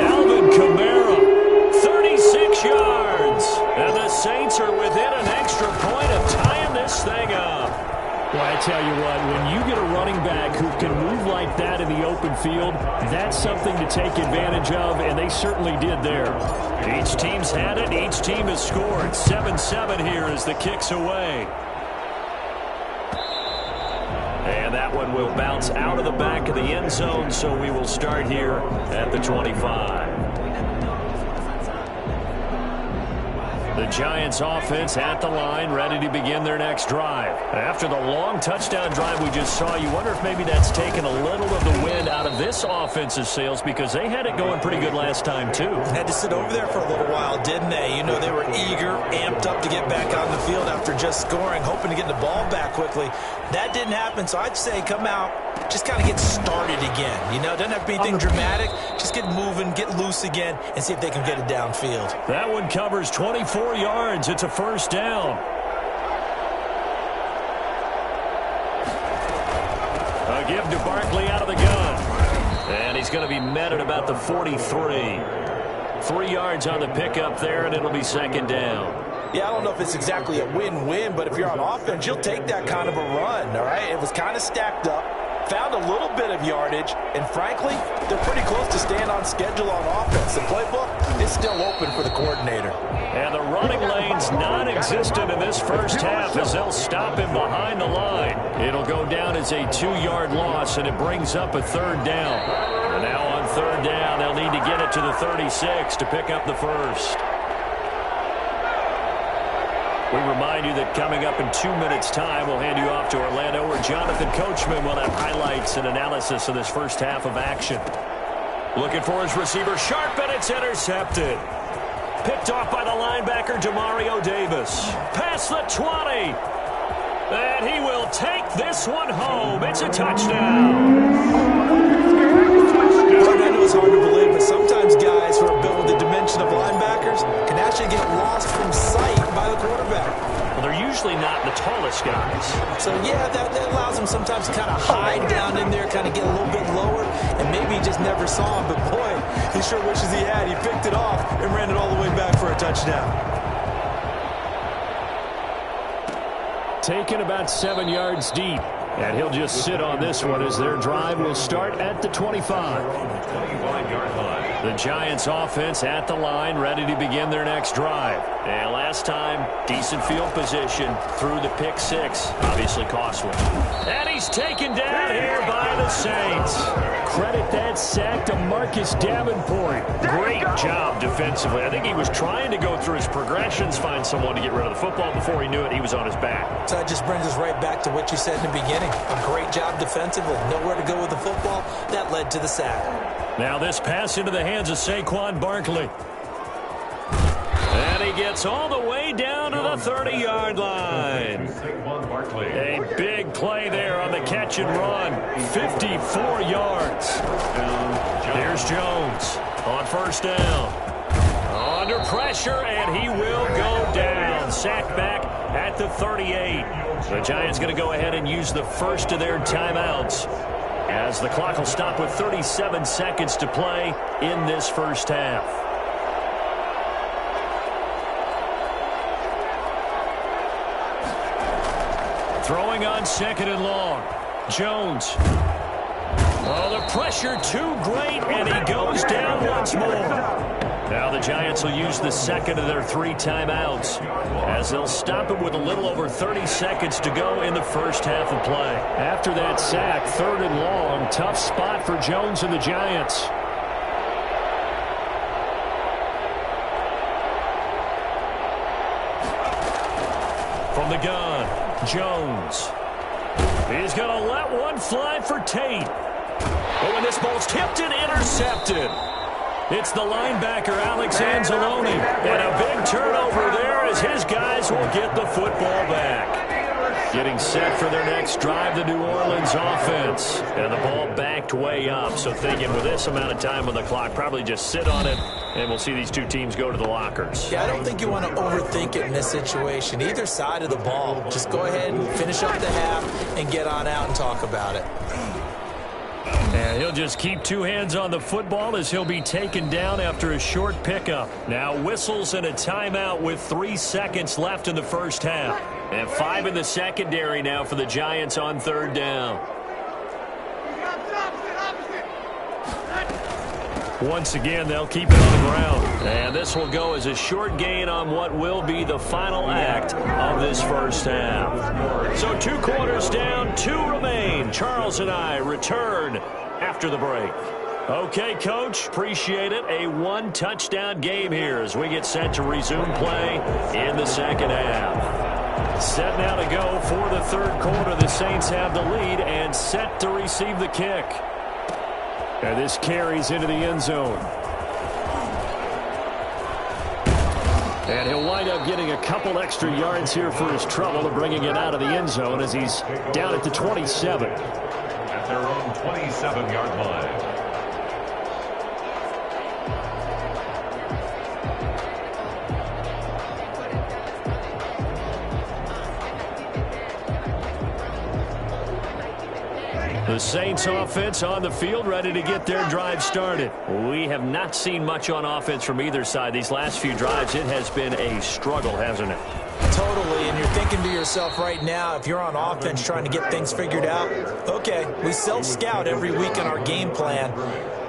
Alvin Kamara, 36 yards. And the Saints are within an extra point of tying this thing up. Well, I tell you what, when you get a running back who can move like that in the open field, that's something to take advantage of, and they certainly did there. Each team's had it. Each team has scored. 7-7 here as the kick's away. And that one will bounce out of the back of the end zone, so we will start here at the 25. The Giants offense at the line, ready to begin their next drive. After the long touchdown drive we just saw, you wonder if maybe that's taken a little of the wind out of this offensive sails, because they had it going pretty good last time too. Had to sit over there for a little while, didn't they? You know, they were eager, amped up to get back on the field after just scoring, hoping to get the ball back quickly. That didn't happen, so I'd say come out, just kind of get started again. You know, doesn't have to be anything dramatic. Just get moving, get loose again, and see if they can get it downfield. That one covers 24 yards. It's a first down. A give to Barkley out of the gun. And he's going to be met at about the 43. 3 yards on the pickup there, and it'll be second down. Yeah, I don't know if it's exactly a win-win, but if you're on offense, you'll take that kind of a run, all right? It was kind of stacked up, found a little bit of yardage, and frankly, they're pretty close to staying on schedule on offense. The playbook is still open for the coordinator. And the running lane's non-existent in this first half as they'll stop him behind the line. It'll go down as a 2-yard loss, and it brings up a third down. And now on third down, they'll need to get it to the 36 to pick up the first. We remind you that coming up in 2 minutes' time, we'll hand you off to Orlando, where Jonathan Coachman will have highlights and analysis of this first half of action. Looking for his receiver, sharp, and it's intercepted. Picked off by the linebacker, Demario Davis. Past the 20. And he will take this one home. It's a touchdown. I know it's hard to believe, but sometimes guys who are built with the dimension of linebackers can actually get lost from sight by the quarterback. Well, they're usually not the tallest guys. So, yeah, that allows them sometimes to kind of hide down in there, kind of get a little bit lower, and maybe he just never saw him. But, boy, he sure wishes he had. He picked it off and ran it all the way back for a touchdown. Taken about 7 yards deep. And he'll just sit on this one as their drive will start at the 25. The Giants offense at the line, ready to begin their next drive. And last time, decent field position through the pick six. Obviously costly. And he's taken down here by the Saints. Credit that sack to Marcus Davenport. Great job defensively. I think he was trying to go through his progressions, find someone to get rid of the football. Before he knew it, he was on his back. So that just brings us right back to what you said in the beginning. A great job defensively. Nowhere to go with the football. That led to the sack. Now this pass into the hands of Saquon Barkley. And he gets all the way down to the 30-yard line. A big play there on the catch and run. 54 yards. Here's Jones on first down. Under pressure, and he will go down. Sacked back at the 38. The Giants going to go ahead and use the first of their timeouts, as the clock will stop with 37 seconds to play in this first half. Throwing on second and long. Jones. Oh, the pressure too great, and he goes down once more. Now the Giants will use the second of their 3 timeouts as they'll stop it with a little over 30 seconds to go in the first half of play. After that sack, 3rd and long, tough spot for Jones and the Giants. From the gun, Jones. He's going to let one fly for Tate. Oh, and this ball's tipped and intercepted. It's the linebacker, Alex Anzalone. And a big turnover there as his guys will get the football back. Getting set for their next drive, the New Orleans offense. And the ball backed way up. So thinking with this amount of time on the clock, probably just sit on it, and we'll see these two teams go to the lockers. Yeah, I don't think you want to overthink it in this situation. Either side of the ball, just go ahead and finish up the half and get on out and talk about it. And he'll just keep 2 hands on the football as he'll be taken down after a short pickup. Now whistles and a timeout with 3 seconds left in the first half. And 5 in the secondary now for the Giants on 3rd down. Once again, they'll keep it on the ground. And this will go as a short gain on what will be the final act of this first half. So 2 quarters down, 2 remain. Charles and I return after the break. Okay, Coach, appreciate it. A 1-touchdown game here as we get set to resume play in the second half. Set now to go for the 3rd quarter. The Saints have the lead and set to receive the kick. And this carries into the end zone. And he'll wind up getting a couple extra yards here for his trouble of bringing it out of the end zone as he's down at the 27. At their own 27-yard line. The Saints offense on the field, ready to get their drive started. We have not seen much on offense from either side. These last few drives, it has been a struggle, hasn't it? Totally, and you're thinking to yourself right now, if you're on offense trying to get things figured out, okay, we self-scout every week in our game plan.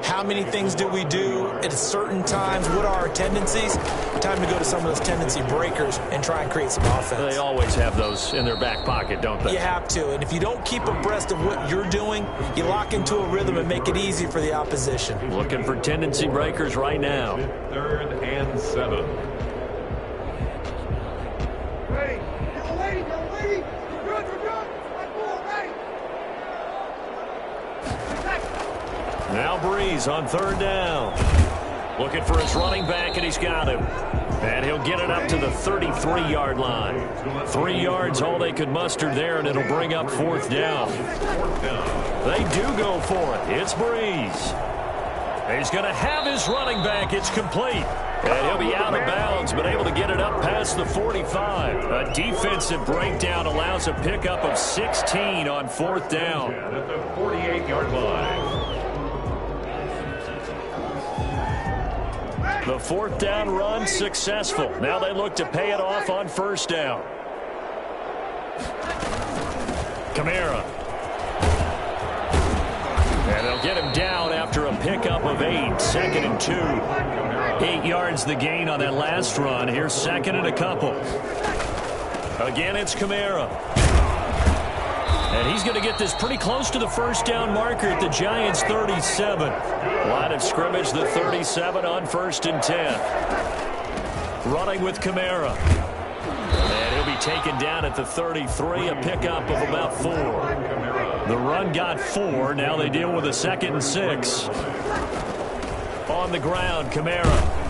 How many things do we do at certain times? What are our tendencies? Time to go to some of those tendency breakers and try and create some offense. They always have those in their back pocket, don't they? You have to, and if you don't keep abreast of what you're doing, you lock into a rhythm and make it easy for the opposition. Looking for tendency breakers right now. 3rd and 7. Now Breeze on 3rd down. Looking for his running back, and he's got him. And he'll get it up to the 33-yard line. 3 yards, all they could muster there, and it'll bring up 4th down. They do go for it. It's Breeze. He's going to have his running back. It's complete. And he'll be out of bounds, but able to get it up past the 45. A defensive breakdown allows a pickup of 16 on 4th down. At the 48-yard line. The 4th down run successful. Now they look to pay it off on 1st down. Kamara. And they'll get him down after a pickup of 8. 2nd and 2. 8 yards the gain on that last run. Here's 2nd and a couple. Again, it's Kamara. And he's going to get this pretty close to the 1st down marker at the Giants' 37. Line of scrimmage, the 37 on 1st and 10. Running with Kamara. And he'll be taken down at the 33, a pickup of about 4. The run got 4. Now they deal with a 2nd and 6. On the ground, Kamara.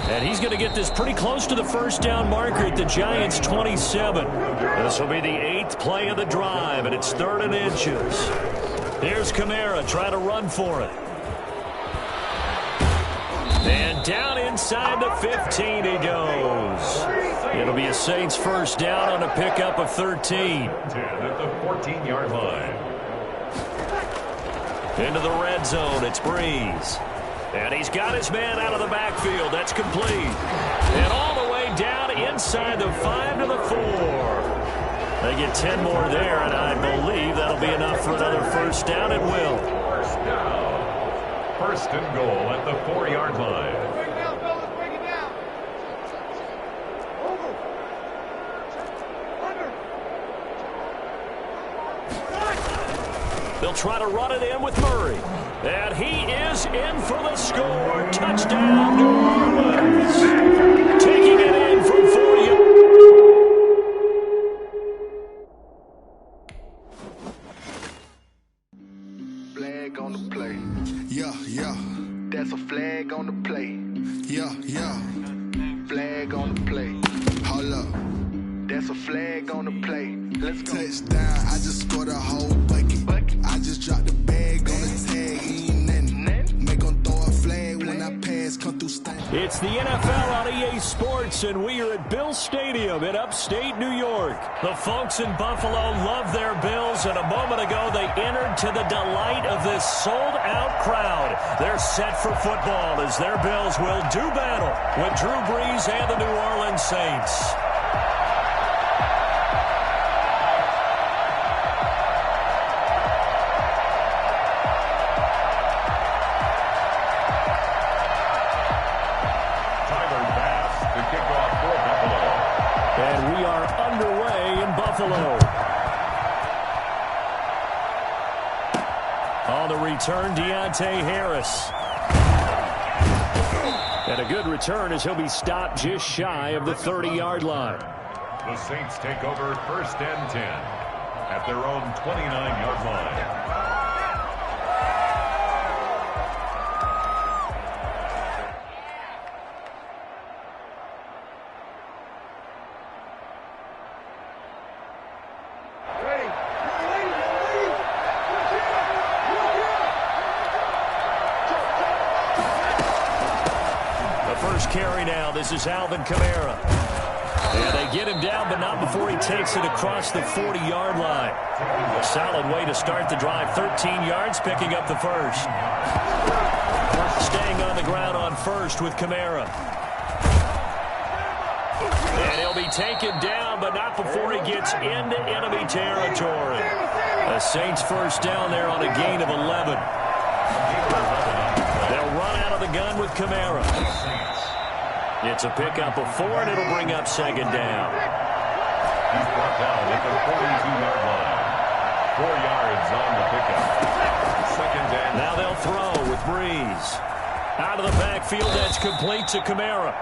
And he's going to get this pretty close to the 1st down marker at the Giants' 27. This will be the 8th play of the drive, and it's 3rd and inches. Here's Kamara trying to run for it. And down inside the 15 he goes. It'll be a Saints 1st down on a pickup of 13. At the 14-yard line. Into the red zone, it's Breeze. And he's got his man out of the backfield. That's complete. And all the way down inside the 5 to the 4. They get 10 more there, and I believe that'll be enough for another 1st down. It will. 1st down. 1st and goal at the 4-yard line. They'll try to run it in with Murray. And he is in for the score. Touchdown, New Orleans. Taking it in from 40. Flag on the play. Yeah, yeah. That's a flag on the play. Yeah, yeah. Flag on the play. Hold up. That's a flag on the play. Let's go. Touchdown, I just scored a whole bucket. I just dropped the bag on the tag, ain't nothing. Make them throw a flag when I pass, come through stand. It's the NFL on EA Sports, and we are at Bills Stadium in upstate New York. The folks in Buffalo love their Bills, and a moment ago they entered to the delight of this sold-out crowd. They're set for football as their Bills will do battle with Drew Brees and the New Orleans Saints. And we are underway in Buffalo. On the return, Deontay Harris. And a good return as he'll be stopped just shy of the 30-yard line. The Saints take over 1st and 10 at their own 29-yard line. Carry now. This is Alvin Kamara. And they get him down, but not before he takes it across the 40-yard line. A solid way to start the drive. 13 yards, picking up the first. Staying on the ground on first with Kamara. And he'll be taken down, but not before he gets into enemy territory. The Saints first down there on a gain of 11. They'll run out of the gun with Kamara. It's a pickup of 4, and it'll bring up second down. He's brought down at the 42-yard line. 4 yards on the pickup. Second down. Now they'll throw with Brees. Out of the backfield, that's complete to Kamara.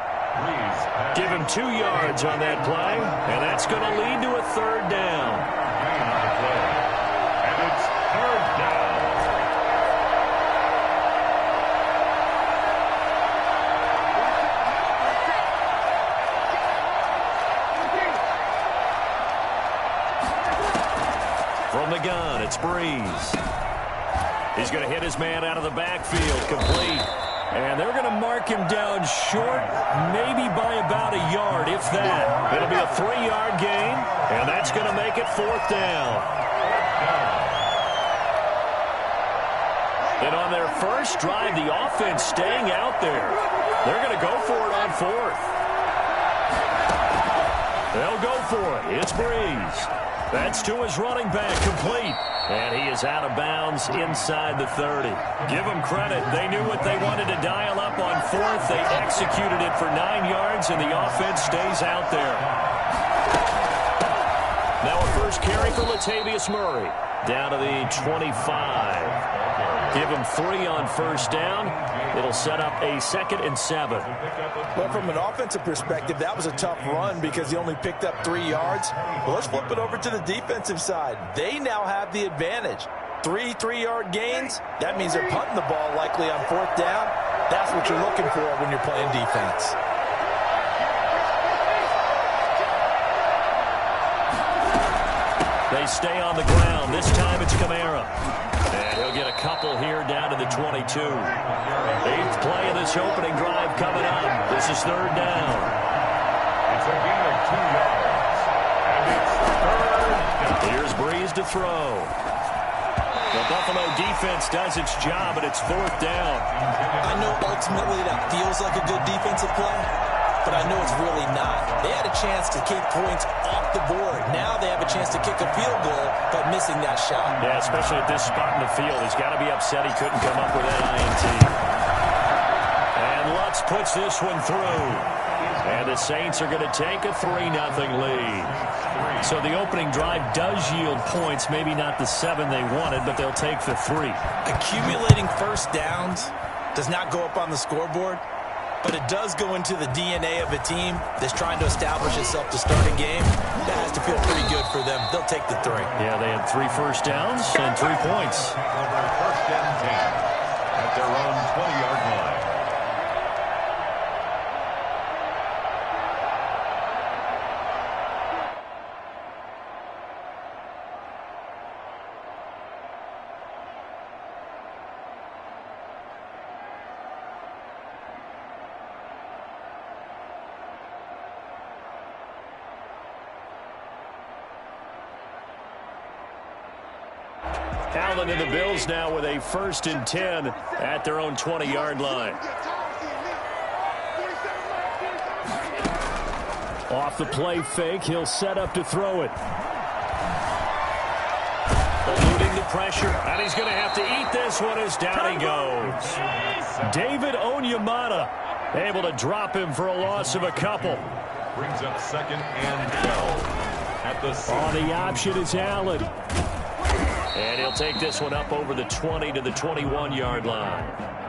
Give him 2 yards on that play, and that's going to lead to a third down. And it's third down. From the gun, it's Brees. He's going to hit his man out of the backfield, complete. And they're going to mark him down short, maybe by about a yard, if that. It'll be a 3-yard gain, and that's going to make it 4th down. And on their first drive, the offense staying out there. They're going to go for it on 4th. They'll go for it. It's Brees. That's to his running back, complete. And he is out of bounds inside the 30. Give them credit. They knew what they wanted to dial up on 4th. They executed it for 9 yards, and the offense stays out there. Now a first carry for Latavius Murray. Down to the 25. Give him 3 on first down. It'll set up a 2nd and 7. Well, from an offensive perspective, that was a tough run because he only picked up 3 yards. Well, let's flip it over to the defensive side. They now have the advantage. 3 3-yard gains. That means they're punting the ball likely on 4th down. That's what you're looking for when you're playing defense. They stay on the ground. This time it's Kamara. And he'll get a couple here down to the 22. 8th play of this opening drive coming up. This is 3rd down. It's a gain of 2 yards. And it's 3rd down. Here's Brees to throw. The Buffalo defense does its job, and it's 4th down. I know ultimately that feels like a good defensive play, but I know it's really not. They had a chance to kick points off the board. Now they have a chance to kick a field goal, but missing that shot. Yeah, especially at this spot in the field. He's got to be upset he couldn't come up with that INT. And Pitts puts this one through. And the Saints are going to take a 3-0 lead. So the opening drive does yield points, maybe not the 7 they wanted, but they'll take the 3. Accumulating first downs does not go up on the scoreboard, but it does go into the DNA of a team that's trying to establish itself to start a game. That has to feel pretty good for them. They'll take the 3. Yeah, they had 3 first downs and 3 points. First and 10 at their own 20-yard line. Allen and the Bills now with a 1st and 10 at their own 20-yard line. Off the play fake, he'll set up to throw it. Eluding the pressure, and he's going to have to eat this one as down he goes. David Onyemata able to drop him for a loss of a couple. Brings up 2nd and 12 at the 6. On the option is Allen. And he'll take this one up over the 20 to the 21-yard line.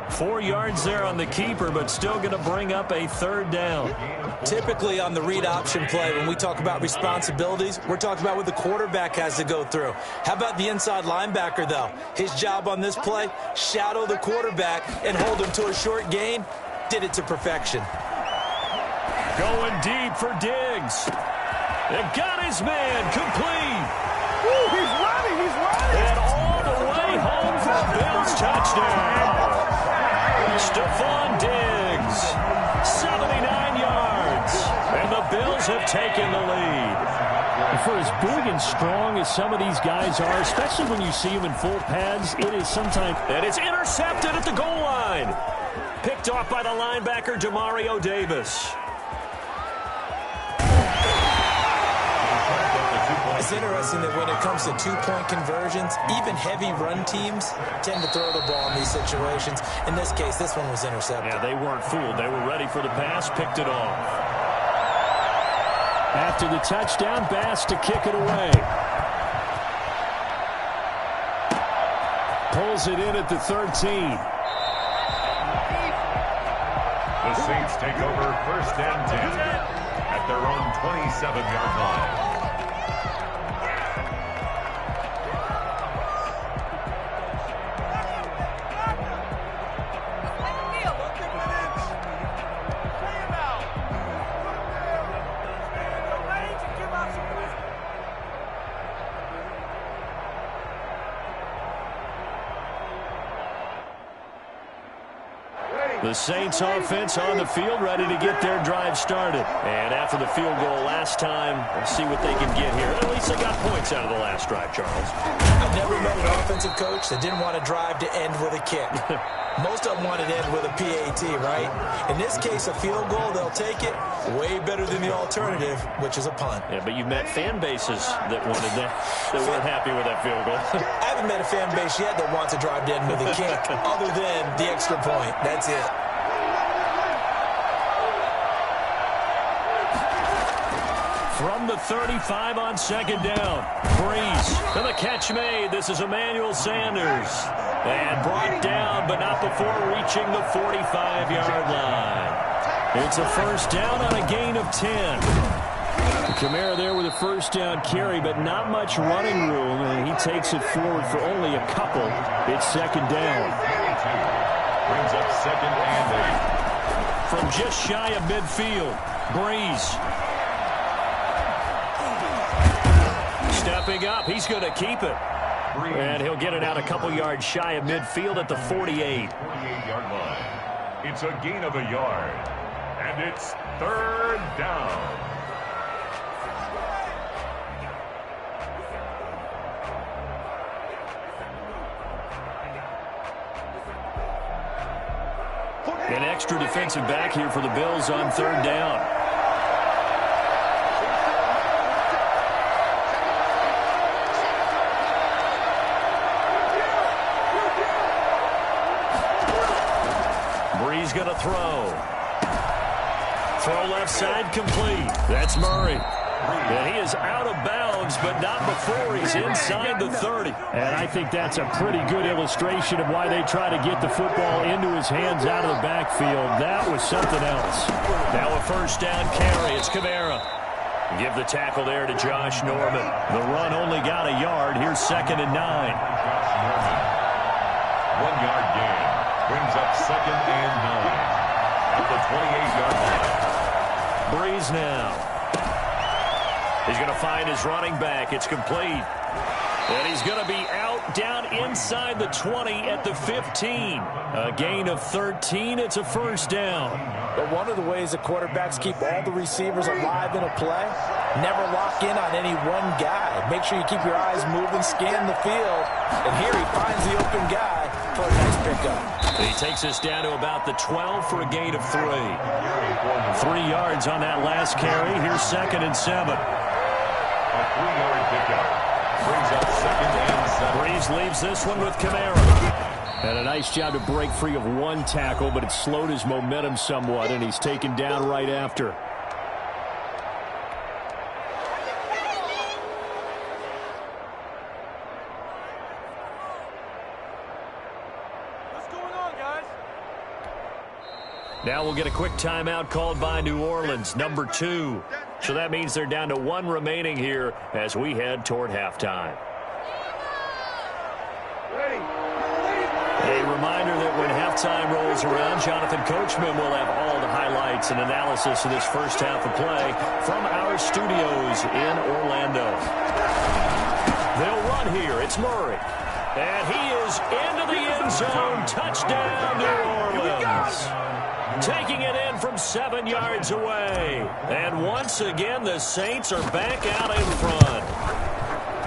4 yards there on the keeper, but still going to bring up a 3rd down. Typically on the read option play, when we talk about responsibilities, we're talking about what the quarterback has to go through. How about the inside linebacker, though? His job on this play, shadow the quarterback and hold him to a short gain. Did it to perfection. Going deep for Diggs. They've got his man complete. Ooh, he's running, he's running. And all the way home for a Bills touchdown. Stephon Diggs, 79 yards. And the Bills have taken the lead. For as big and strong as some of these guys are, especially when you see them in full pads, it is sometimes... And it's intercepted at the goal line. Picked off by the linebacker, Demario Davis. It's interesting that when it comes to 2-point conversions, even heavy run teams tend to throw the ball in these situations. In this case, this one was intercepted. Yeah, they weren't fooled. They were ready for the pass, picked it off. After the touchdown, Bass to kick it away. Pulls it in at the 13. The Saints take over 1st and 10 at their own 27-yard line. The Saints offense on the field, ready to get their drive started. And after the field goal last time, we'll see what they can get here. At least they got points out of the last drive, Charles. I've never met an offensive coach that didn't want to drive to end with a kick. Most of them wanted to end with a PAT, right? In this case, a field goal, they'll take it. Way better than the alternative, which is a punt. Yeah, but you've met fan bases that wanted that weren't happy with that field goal. I haven't met a fan base yet that wants to drive to end with a kick, other than the extra point. That's it. From the 35 on 2nd down. Breeze. And the catch made. This is Emmanuel Sanders. And brought down, but not before reaching the 45-yard line. It's a 1st down on a gain of 10. Kamara there with a 1st down carry, but not much running room. And he takes it forward for only a couple. It's 2nd down. Brings up 2nd and 8. From just shy of midfield. Breeze. Stepping up, he's going to keep it. And he'll get it out a couple yards shy of midfield at the 48. 48-yard line. It's a gain of a yard. And it's 3rd down. An extra defensive back here for the Bills on 3rd down. Breeze going to throw. Throw left side complete. That's Murray. And he is out of bounds, but not before he's inside the 30. And I think that's a pretty good illustration of why they try to get the football into his hands out of the backfield. That was something else. Now a first down carry. It's Kamara. Give the tackle there to Josh Norman. The run only got a yard. Here's 2nd and 9. 1-yard gain. Brings up 2nd and 9. At the 28-yard line. Breeze now. He's going to find his running back. It's complete. And he's going to be out down inside the 20 at the 15. A gain of 13. It's a first down. But one of the ways the quarterbacks keep all the receivers alive in a play, never lock in on any one guy. Make sure you keep your eyes moving, scan the field. And here he finds the open guy for a nice pickup. He takes us down to about the 12 for a gain of 3. 3 yards on that last carry. Here's 2nd and 7. A 3-yard pickup. Brings up 2nd and 7. Breeze leaves this one with Kamara. And a nice job to break free of one tackle, but it slowed his momentum somewhat, and he's taken down right after. What's going on, guys? Now we'll get a quick timeout called by New Orleans, number 2. So that means they're down to 1 remaining here as we head toward halftime. A reminder that when halftime rolls around, Jonathan Coachman will have all the highlights and analysis of this first half of play from our studios in Orlando. They'll run here. It's Murray. And he is into the end zone. Touchdown, New Orleans. Taking it in from 7 yards away. And once again, the Saints are back out in front.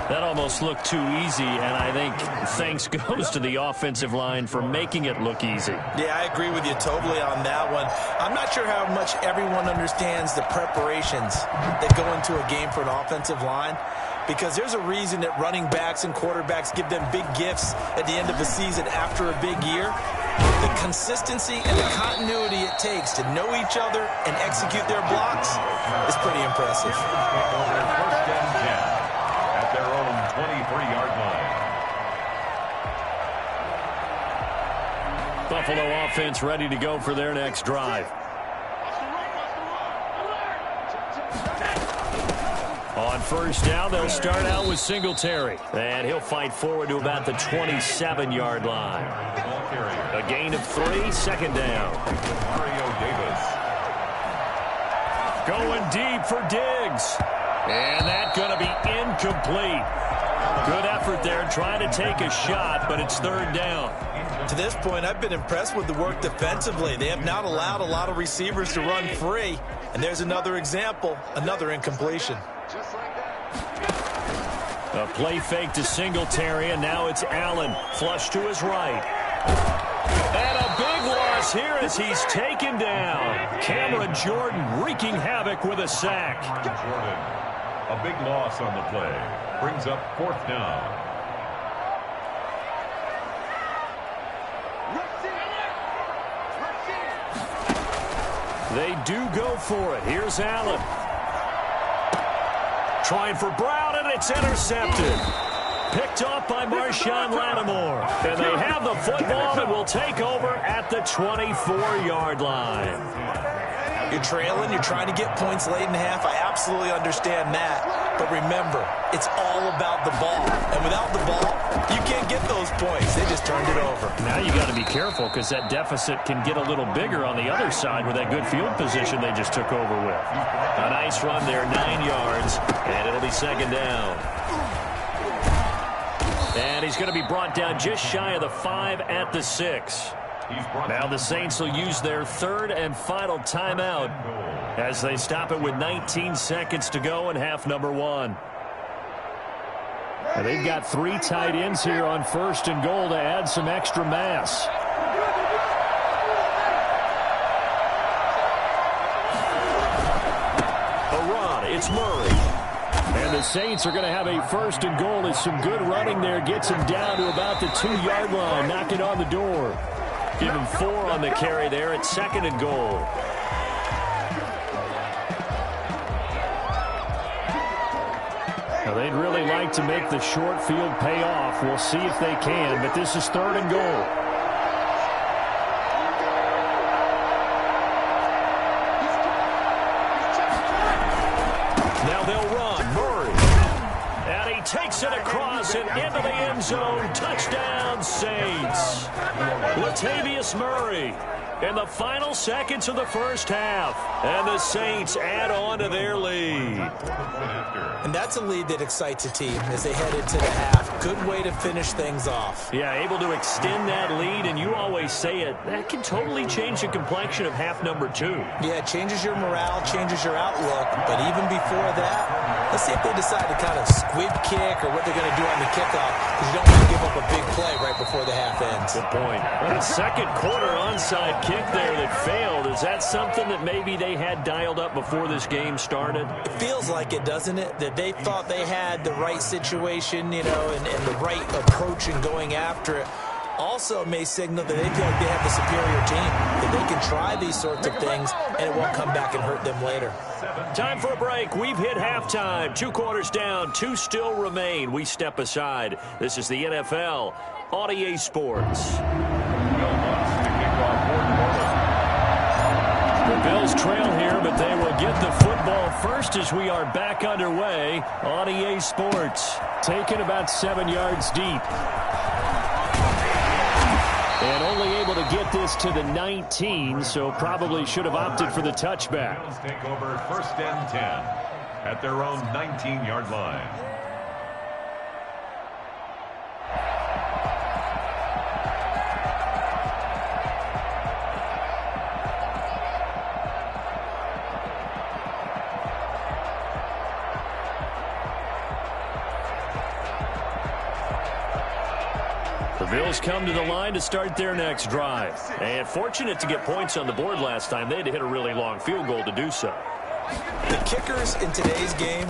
That almost looked too easy, and I think thanks goes to the offensive line for making it look easy. Yeah, I agree with you totally on that one. I'm not sure how much everyone understands the preparations that go into a game for an offensive line, because there's a reason that running backs and quarterbacks give them big gifts at the end of the season after a big year. The consistency and the continuity it takes to know each other and execute their blocks is pretty impressive. First and 10 at their own 23-yard line. Buffalo offense ready to go for their next drive. On first down, they'll start out with Singletary. And he'll fight forward to about the 27-yard line. A gain of 3, 2nd down. Mario Davis. Going deep for Diggs. And that's going to be incomplete. Good effort there trying to take a shot, but it's 3rd down. To this point, I've been impressed with the work defensively. They have not allowed a lot of receivers to run free. And there's another example, another incompletion. A play fake to Singletary, and now it's Allen. Flush to his right. And a big loss here as he's taken down. Cameron Jordan wreaking havoc with a sack. Jordan, a big loss on the play. Brings up 4th down. They do go for it. Here's Allen. Trying for Brown, and it's intercepted. Picked off by Marshawn Lattimore. And they have the football and will take over at the 24-yard line. You're trailing, you're trying to get points late in half. I absolutely understand that. But remember, it's all about the ball. And without the ball, you can't get those points. They just turned it over. Now you got to be careful because that deficit can get a little bigger on the other side with that good field position they just took over with. A nice run there, 9 yards, and it'll be 2nd down. And he's going to be brought down just shy of the 5 at the 6. Now the Saints will use their 3rd and final timeout as they stop it with 19 seconds to go in half number 1. And they've got 3 tight ends here on 1st and goal to add some extra mass. A run, it's Murray. And the Saints are going to have a 1st and goal as some good running there gets him down to about the 2-yard line, knocking on the door. Give him 4 on the carry there at 2nd and goal. They'd really like to make the short field pay off. We'll see if they can, but this is 3rd and goal. Now they'll run. Murray. And he takes it across and into the end zone. Touchdown, Saints. Latavius Murray in the final seconds of the first half. And the Saints add on to their lead. And that's a lead that excites a team as they head into the half. Good way to finish things off. Yeah, able to extend that lead, and you always say it, that can totally change the complexion of half number 2. Yeah, it changes your morale, changes your outlook. But even before that, let's see if they decide to kind of squib kick or what they're going to do on the kickoff, because you don't want to give up a big play right before the half ends. Good point. A second quarter onside kick there that failed. Is that something that maybe they had dialed up before this game started? It feels like it, doesn't it? That they thought they had the right situation, you know, and the right approach in going after it. Also may signal that they feel like they have the superior team, that they can try these sorts of things, and it won't come back and hurt them later. Time for a break. We've hit halftime. 2 quarters down, 2 still remain. We step aside. This is the NFL on EA Sports. The Bills trail here, but they will get the football first as we are back underway on EA Sports. Taken about 7 yards deep. And only able to get this to the 19, so probably should have opted for the touchback. Bills take over 1st and 10 at their own 19-yard line. The Bills come to the line to start their next drive. And fortunate to get points on the board last time. They had to hit a really long field goal to do so. The kickers in today's game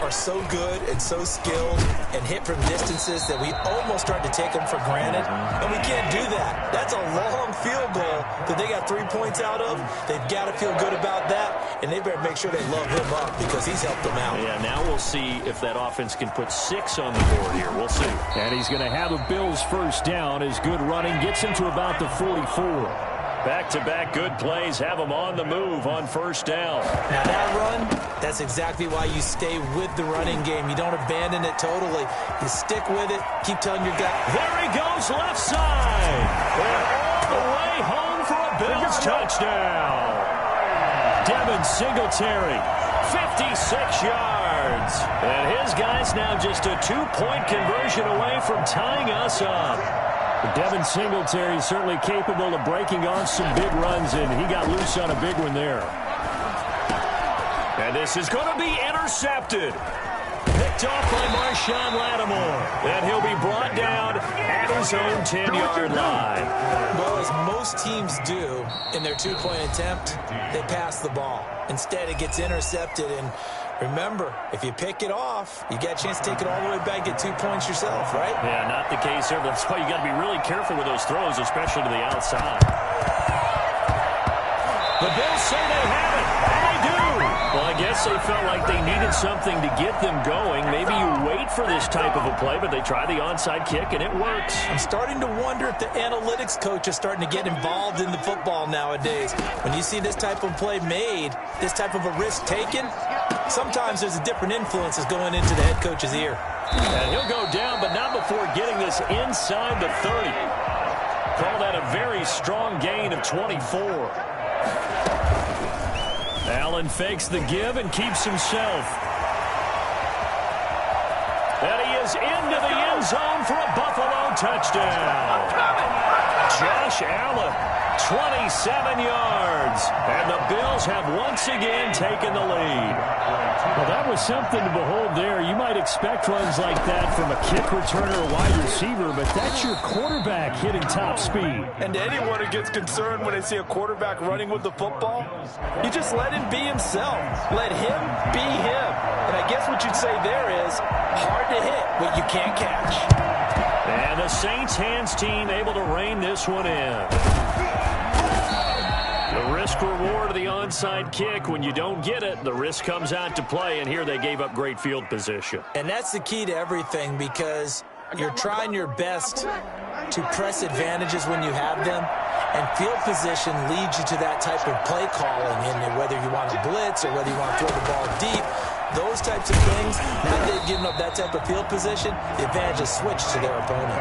are so good and so skilled and hit from distances that we almost start to take them for granted. And we can't do that. That's a long field goal that they got 3 points out of. They've got to feel good about that, and they better make sure they love him up because he's helped them out. Yeah, now we'll see if that offense can put 6 on the board here. We'll see. And he's going to have a Bills first down. His good running gets him to about the 44. Back-to-back good plays have them on the move on first down. Now that run, that's exactly why you stay with the running game. You don't abandon it totally. You stick with it. Keep telling your guy. There he goes left side. And all the way home for a Bills touchdown. Devin Singletary, 56 yards. And his guys now just a 2-point conversion away from tying us up. Devin Singletary is certainly capable of breaking off some big runs, and he got loose on a big one there. And this is going to be intercepted. Picked off by Marshawn Lattimore. And he'll be brought down at his own 10-yard line. Well, as most teams do in their 2-point attempt, they pass the ball. Instead, it gets intercepted, and remember, if you pick it off, you get a chance to take it all the way back, get 2 points yourself, right? Yeah, not the case here. That's why you got to be really careful with those throws, especially to the outside. The Bills say they have it, and they do. Well, I guess they felt like they needed something to get them going. Maybe you wait for this type of a play, but they try the onside kick, and it works. I'm starting to wonder if the analytics coach is starting to get involved in the football nowadays. When you see this type of play made, this type of a risk taken, sometimes there's a different influences going into the head coach's ear. And he'll go down, but not before getting this inside the 30. Call that a very strong gain of 24. Allen fakes the give and keeps himself. And he is into the end zone for a Buffalo touchdown. Josh Allen, 27 yards. And the Bills have once again taken the lead. Well, that was something to behold there. You might expect runs like that from a kick returner or wide receiver, but that's your quarterback hitting top speed. And anyone who gets concerned when they see a quarterback running with the football, you just let him be himself. Let him be him. And I guess what you'd say there is hard to hit what you can't catch. And the Saints hands team able to rein this one in. The risk reward of the onside kick. When you don't get it, the risk comes out to play, and here they gave up great field position. And that's the key to everything, because you're trying your best to press advantages when you have them, and field position leads you to that type of play calling, and whether you want to blitz or whether you want to throw the ball deep, those types of things. Now that they've given up that type of field position, the advantage is switched to their opponent.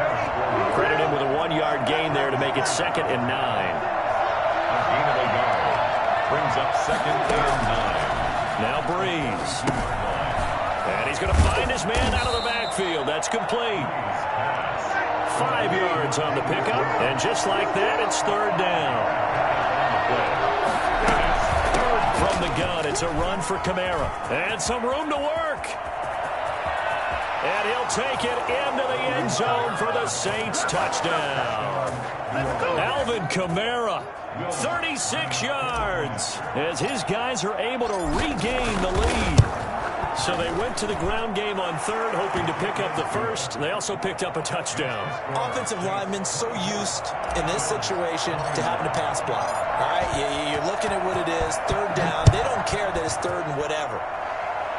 Credit him with a 1-yard gain there to make it 2nd and 9. A gain of a yard brings up 2nd and 9. Now Breeze. And he's going to find his man out of the backfield. That's complete. 5 yards on the pickup, and just like that, it's 3rd down. From the gun, it's a run for Kamara. And some room to work. And he'll take it into the end zone for the Saints touchdown. Alvin Kamara, 36 yards, as his guys are able to regain the lead. So they went to the ground game on 3rd, hoping to pick up the 1st. They also picked up a touchdown. Offensive linemen so used in this situation to having to pass block. All right, you're looking at what it is, 3rd down. They don't care that it's 3rd and whatever.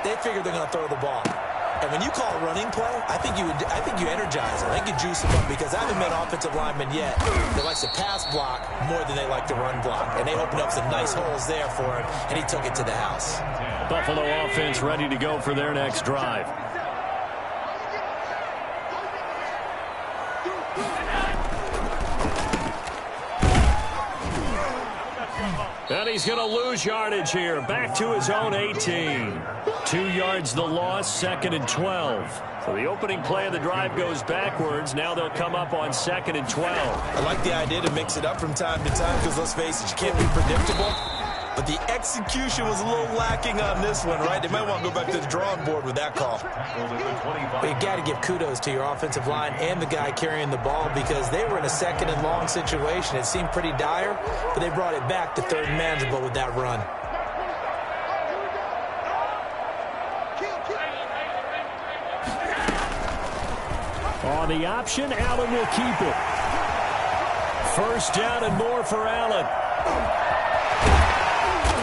They figure they're going to throw the ball. And when you call a running play, I think you energize them. I think you juice them up, because I haven't met offensive linemen yet that likes to pass block more than they like to run block. And they opened up some nice holes there for him, and he took it to the house. Buffalo offense ready to go for their next drive. And he's going to lose yardage here. Back to his own 18. 2 yards the loss, 2nd and 12. So the opening play of the drive goes backwards. Now they'll come up on 2nd and 12. I like the idea to mix it up from time to time, because let's face it, you can't be predictable. But the execution was a little lacking on this one, right? They might want to go back to the drawing board with that call. But you got to give kudos to your offensive line and the guy carrying the ball, because they were in a 2nd and long situation. It seemed pretty dire, but they brought it back to 3rd and manageable with that run. On the option, Allen will keep it. 1st down and more for Allen.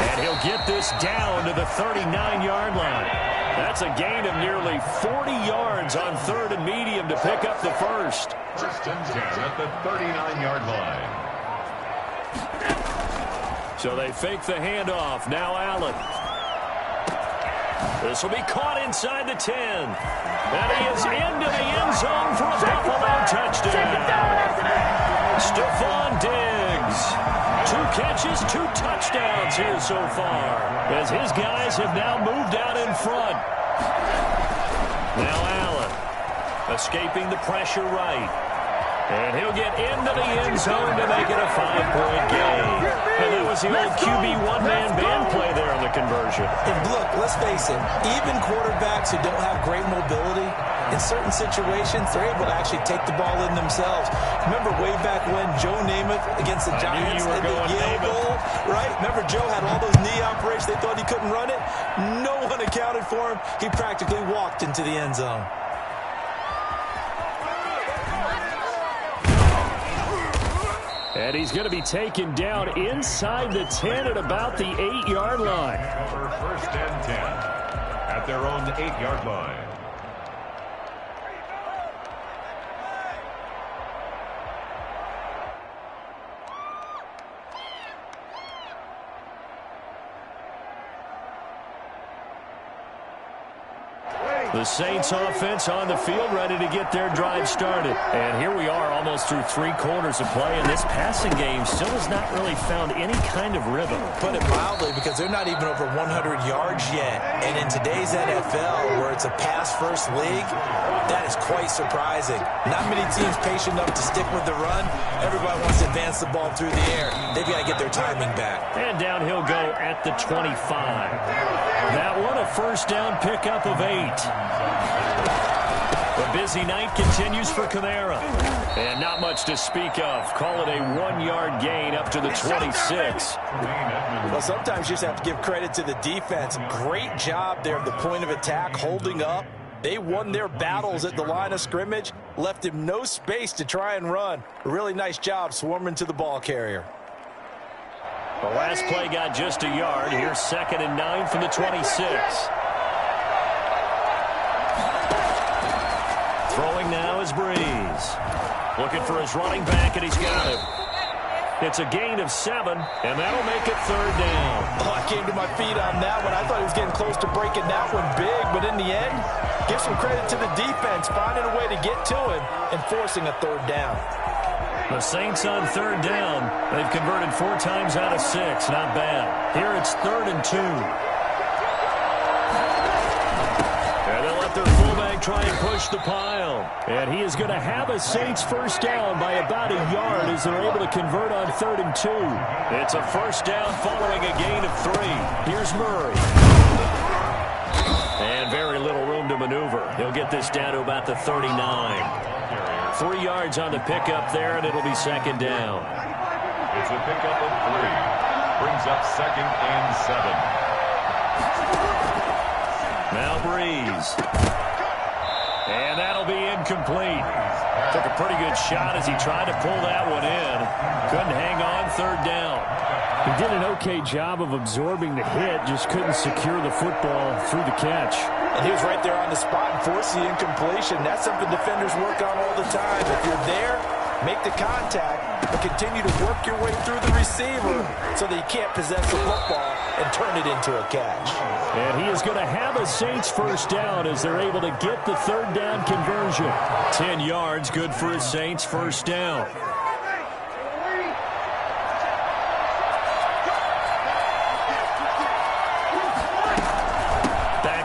And he'll get this down to the 39-yard line. That's a gain of nearly 40 yards on 3rd and medium to pick up the 1st. 1st and 10 at the 39-yard line. So they fake the handoff. Now Allen. This will be caught inside the 10. And he is into the end zone for a Buffalo touchdown. Stephon Diggs. 2 catches, 2 touchdowns here so far, as his guys have now moved out in front. Now Allen, escaping the pressure right. And he'll get into the end zone to make it a 5-point game. And that was the old QB one-man band play there on the conversion. And look, let's face it, even quarterbacks who don't have great mobility, in certain situations, they're able to actually take the ball in themselves. Remember way back when Joe Namath against the Giants at the Yale Bowl, right? Remember Joe had all those knee operations. They thought he couldn't run it. No one accounted for him. He practically walked into the end zone. And he's going to be taken down inside the 10 at about the 8-yard line. 1st and 10 at their own 8-yard line. The Saints offense on the field ready to get their drive started. And here we are almost through 3 quarters of play, and this passing game still has not really found any kind of rhythm. Put it mildly, because they're not even over 100 yards yet. And in today's NFL, where it's a pass-first league, that is quite surprising. Not many teams patient enough to stick with the run. Everybody wants to advance the ball through the air. They've got to get their timing back. And down he'll go at the 25. That one a 1st down pickup of 8. The busy night continues for Kamara. And not much to speak of. Call it a 1-yard gain up to the 26. Well, sometimes you just have to give credit to the defense. Great job there at the point of attack, holding up. They won their battles at the line of scrimmage, left him no space to try and run. A really nice job swarming to the ball carrier. The last play got just a yard. Here's 2nd and 9 from the 26. Throwing now is Breeze. Looking for his running back, and he's got it. It's a gain of 7, and that'll make it 3rd down. Oh, I came to my feet on that one. I thought he was getting close to breaking that one big, but in the end, give some credit to the defense, finding a way to get to him and forcing a 3rd down. The Saints on 3rd down. They've converted 4 times out of 6. Not bad. Here it's 3rd and 2. And they'll let their fullback try and push the pile. And he is going to have a Saints 1st down by about a yard as they're able to convert on 3rd and 2. It's a 1st down following a gain of 3. Here's Murray. And very little room to maneuver. He'll get this down to about the 39. 3 yards on the pickup there, and it'll be 2nd down. It's a pickup of 3. Brings up 2nd and 7. Now Breeze. And that'll be incomplete. Took a pretty good shot as he tried to pull that one in. Couldn't hang on, 3rd down. He did an okay job of absorbing the hit, just couldn't secure the football through the catch. And he was right there on the spot and forced the incompletion. That's something defenders work on all the time. If you're there, make the contact, but continue to work your way through the receiver so that you can't possess the football and turn it into a catch. And he is going to have a Saints 1st down as they're able to get the 3rd down conversion. 10 yards, good for a Saints 1st down.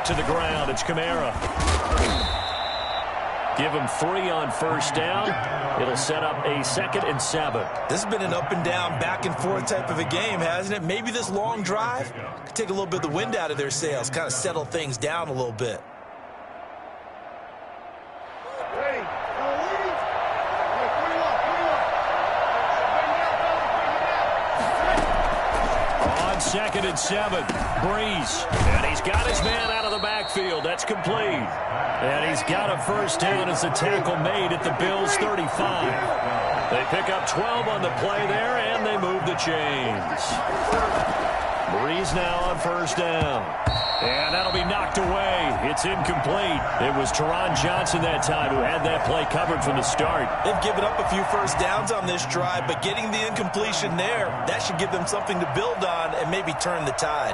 To the ground, it's Kamara. Give him 3 on 1st down. It'll set up a 2nd and 7. This has been an up and down, back and forth type of a game, hasn't it? Maybe this long drive could take a little bit of the wind out of their sails, kind of settle things down a little bit. On 2nd and 7, Breeze. And he's got his man out of the backfield. That's complete. And he's got a 1st down as a tackle made at the Bills' 35. They pick up 12 on the play there, and they move the chains. Breeze now on 1st down. And that'll be knocked away. It's incomplete. It was Teron Johnson that time who had that play covered from the start. They've given up a few 1st downs on this drive, but getting the incompletion there, that should give them something to build on and maybe turn the tide.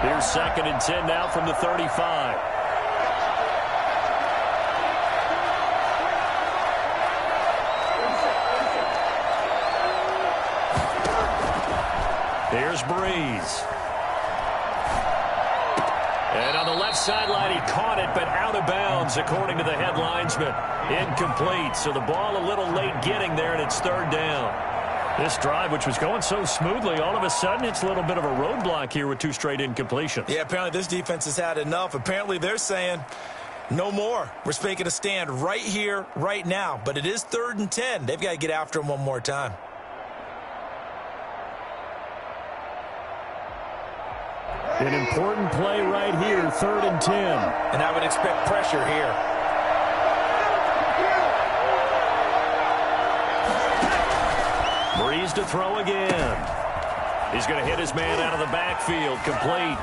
Here's 2nd and 10 now from the 35. Here's Breeze. And on the left sideline, he caught it, but out of bounds, according to the head linesman. Incomplete, so the ball a little late getting there, and it's 3rd down. This drive, which was going so smoothly, all of a sudden it's a little bit of a roadblock here with 2 straight incompletions. Yeah, apparently this defense has had enough. Apparently they're saying, no more. We're making a stand right here, right now. But it is 3rd and 10. They've got to get after him one more time. An important play right here, 3rd and 10. And I would expect pressure here. Breeze to throw again. He's going to hit his man out of the backfield, complete.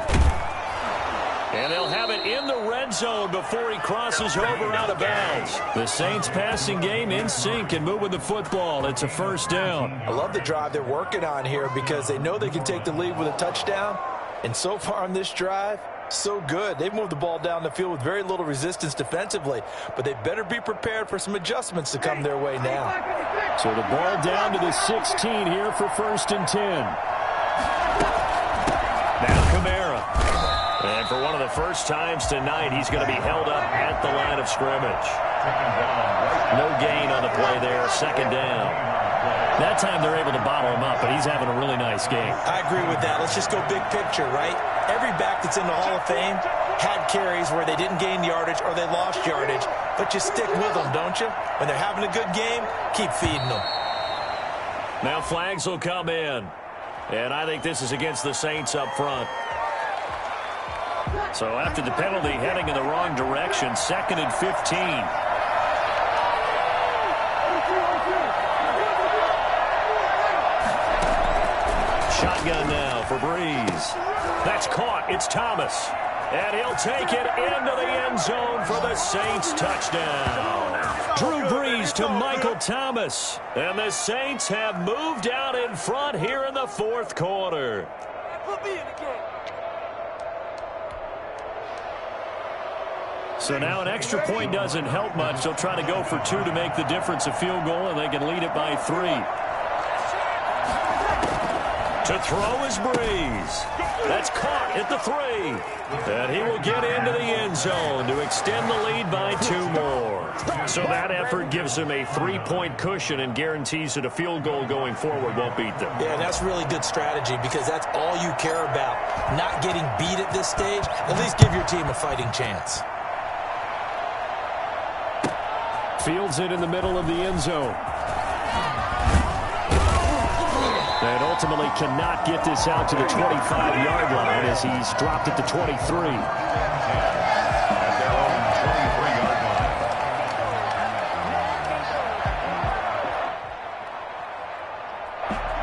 And they'll have it in the red zone before he crosses over out of bounds. The Saints passing game in sync and moving the football. It's a 1st down. I love the drive they're working on here because they know they can take the lead with a touchdown. And so far on this drive, so good. They've moved the ball down the field with very little resistance defensively, but they better be prepared for some adjustments to come their way now. So the ball down to the 16 here for 1st and 10. Now Kamara. And for one of the first times tonight, he's going to be held up at the line of scrimmage. No gain on the play there, 2nd down. That time they're able to bottle him up, but he's having a really nice game. I agree with that. Let's just go big picture, right? Every back that's in the Hall of Fame had carries where they didn't gain yardage or they lost yardage, but you stick with them, don't you? When they're having a good game, keep feeding them. Now flags will come in, and I think this is against the Saints up front. So after the penalty, heading in the wrong direction, 2nd and 15. shotgun now for Breeze. That's caught. It's Thomas. And he'll take it into the end zone for the Saints touchdown. Drew Brees to Michael Thomas. And the Saints have moved out in front here in the fourth quarter. So now an extra point doesn't help much. They'll try to go for 2 to make the difference a field goal, and they can lead it by 3. To throw is Breeze. That's caught at the 3. And he will get into the end zone to extend the lead by 2 more. So that effort gives him a 3-point cushion and guarantees that a field goal going forward won't beat them. Yeah, that's really good strategy because that's all you care about. Not getting beat at this stage. At least give your team a fighting chance. Fields it in the middle of the end zone. And ultimately cannot get this out to the 25-yard line as he's dropped it to 23. At their own 23-yard line.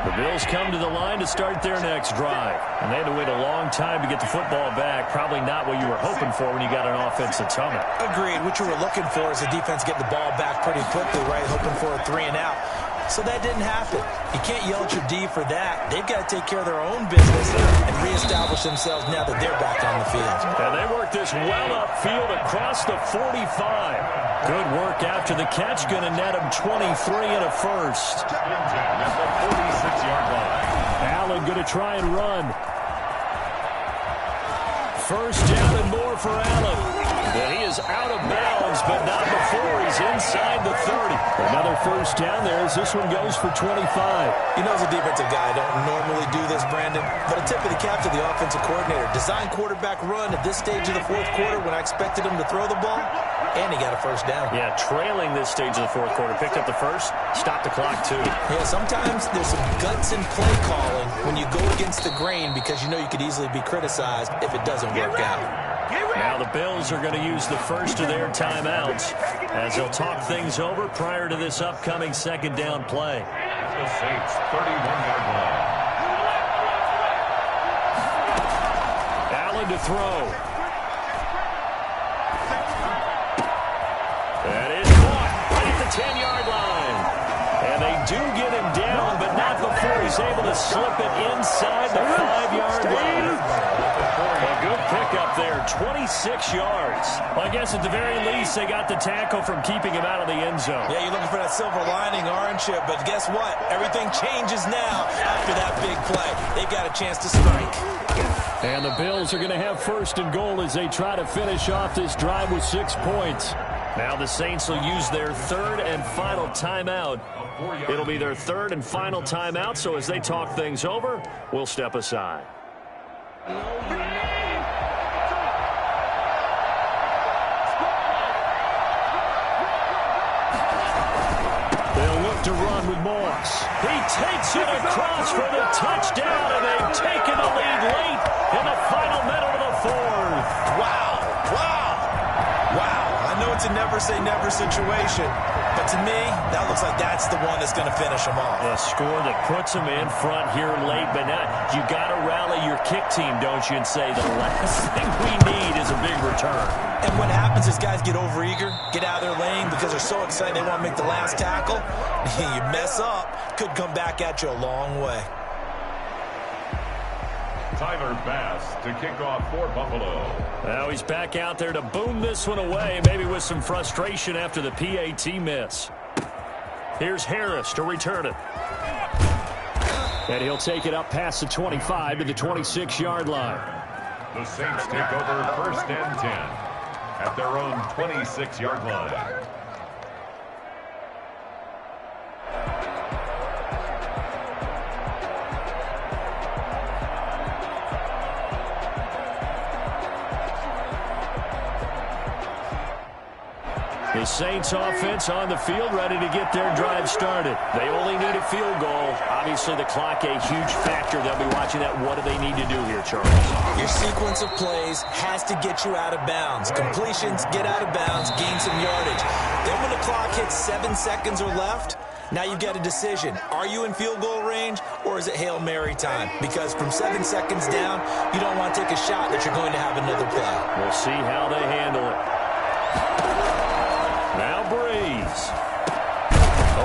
The Bills come to the line to start their next drive. And they had to wait a long time to get the football back. Probably not what you were hoping for when you got an offensive tunnel. Agreed. What you were looking for is the defense getting the ball back pretty quickly, right? Hoping for a 3-and-out. So that didn't happen. You can't yell at your D for that. They've got to take care of their own business and reestablish themselves now that they're back on the field. And they work this well upfield across the 45. Good work after the catch. Going to net him 23 and a first. At the 46-yard line. Allen going to try and run. First down and more for Allen. And he is out of bounds, but not before he's inside the 30. Another first down there as this one goes for 25. You know, as a defensive guy, I don't normally do this, Brandon, but a tip of the cap to the offensive coordinator. Design quarterback run at this stage of the fourth quarter when I expected him to throw the ball, and he got a first down. Yeah, trailing this stage of the fourth quarter. Picked up the first, stopped the clock too. Yeah, sometimes there's some guts in play calling when you go against the grain because you know you could easily be criticized if it doesn't work out. Now the Bills are going to use the first of their timeouts as they'll talk things over prior to this upcoming second down play. The Saints 31-yard line. Allen to throw. That is caught right at the 10-yard line. And they do get him down, but not before he's able to slip it inside the 5-yard line. A good pickup there, 26 yards. Well, I guess at the very least, they got the tackle from keeping him out of the end zone. Yeah, you're looking for that silver lining, aren't you? But guess what? Everything changes now after that big play. They've got a chance to strike. And the Bills are going to have first and goal as they try to finish off this drive with 6 points. Now the Saints will use their third and final timeout. It'll be their third and final timeout, so as they talk things over, we'll step aside. They'll look to run with Moss. He takes it across for the touchdown, and they've taken the lead late in the final minute of the fourth. Wow. I know it's a never-say-never situation, but to me, that looks like that's the one that's going to finish them off. A score that puts them in front here late, but now you got to rally your kick team, don't you, and say the last thing we need is a big return. And what happens is guys get overeager, get out of their lane because they're so excited they want to make the last tackle. You mess up, could come back at you a long way. Tyler Bass to kick off for Buffalo. Now he's back out there to boom this one away, maybe with some frustration after the PAT miss. Here's Harris to return it. And he'll take it up past the 25 to the 26-yard line. The Saints take over first and 10 at their own 26-yard line. The Saints offense on the field, ready to get their drive started. They only need a field goal. Obviously, the clock a huge factor. They'll be watching that. What do they need to do here, Charles? Your sequence of plays has to get you out of bounds. Completions, get out of bounds, gain some yardage. Then when the clock hits 7 seconds or left, Now you've got a decision. Are you in field goal range, or is it Hail Mary time? Because from 7 seconds down, you don't want to take a shot that you're going to have another play. We'll see how they handle it. Now Breeze.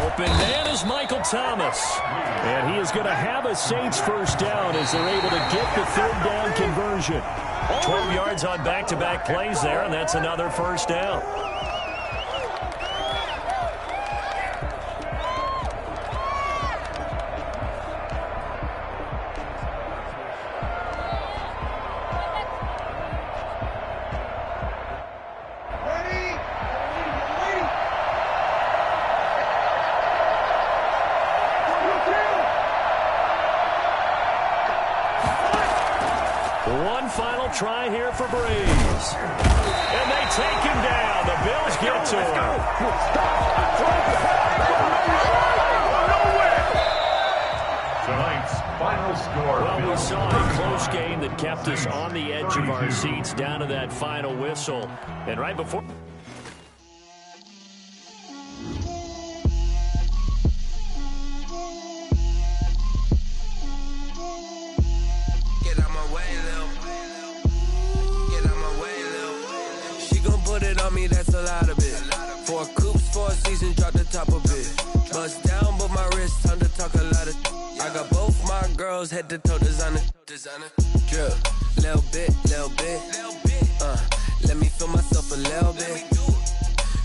Open man is Michael Thomas. And he is going to have a Saints first down as they're able to get the third down conversion. 12 yards on back-to-back plays there, and that's another first down. One final try here for Breeze. And they take him down. The Bills get to him. Tonight's final score. Well, we saw a close game that kept us on the edge of our seats down to that final whistle. And right before... That's a lot of it. 4 coops, 4 seasons, drop the top of it. Bust down, but my wrist, time to talk a lot of. I got both my girls head to toe designer. Drip, little bit. Let me feel myself a little bit.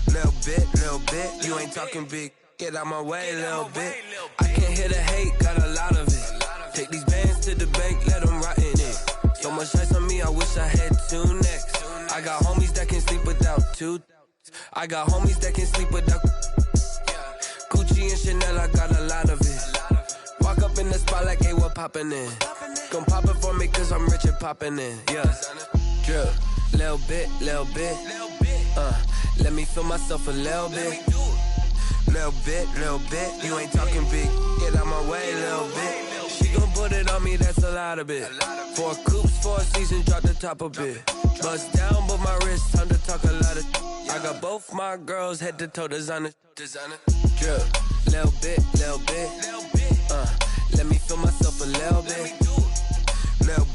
Little bit. You ain't talking big. Get out my way, little bit. I can't hear the hate, got a lot of it. Take these bands to the bank, let them rot in it. So much ice on me, I wish I had 2 necks. I got homies that can sleep without 2. I got homies that can sleep without Gucci and Chanel, I got a lot of it. Walk up in the spot like, hey, what poppin' in? Gon' pop it for me cause I'm rich and poppin' in. Yeah, drip, little bit. Let me feel myself a little bit. Little bit. You ain't talking big. Get out my way, little bit. She gon' put it on me, that's a lot of it. 4 coops, 4 seasons, drop the top of it. Bust down, but my wrist, time to talk a lot of. I got both my girls head to toe designer. Drip, little bit. Let me feel myself a little bit. Little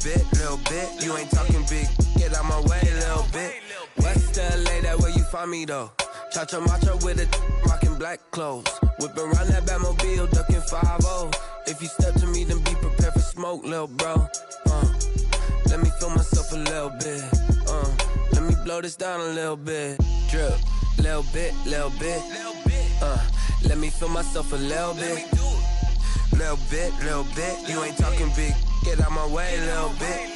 bit. You ain't talking big. Get out my way, little bit. West LA, that where you find me though. Cha-cha matcha with a rockin' black clothes. Whip around that Batmobile, ducking 5-0. If you step to me, then be prepared for smoke, little bro. Let me feel myself a little bit. Let me blow this down a little bit. Drip, little bit. Let me feel myself a little bit. Little bit. You ain't talking big. Get out my way, little bit.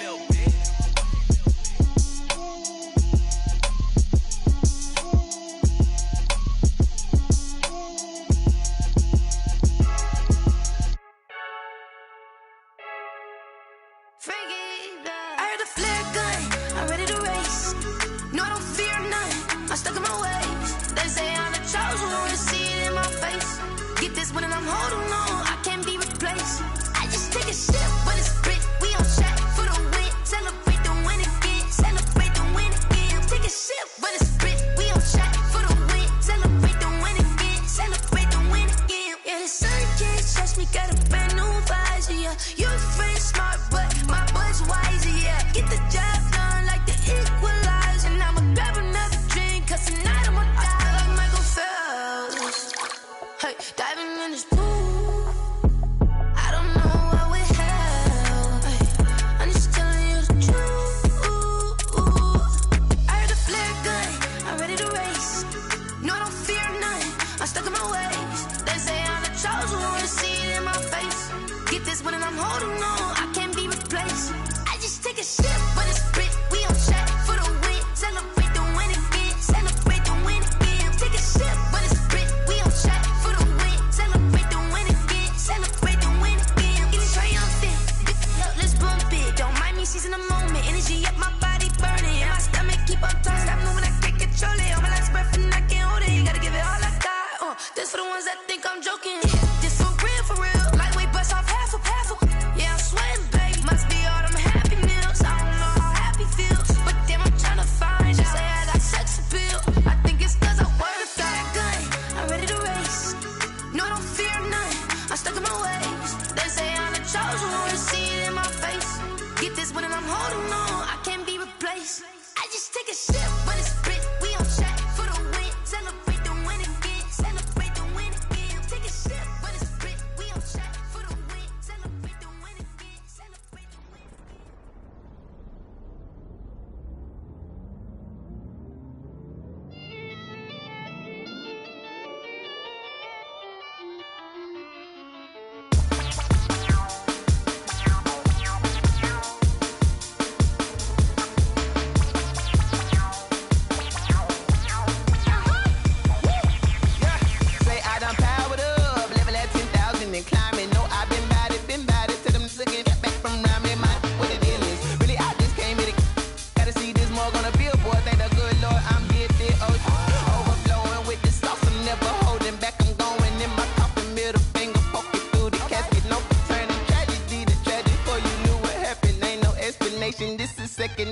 No, I don't fear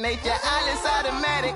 nature, all is automatic.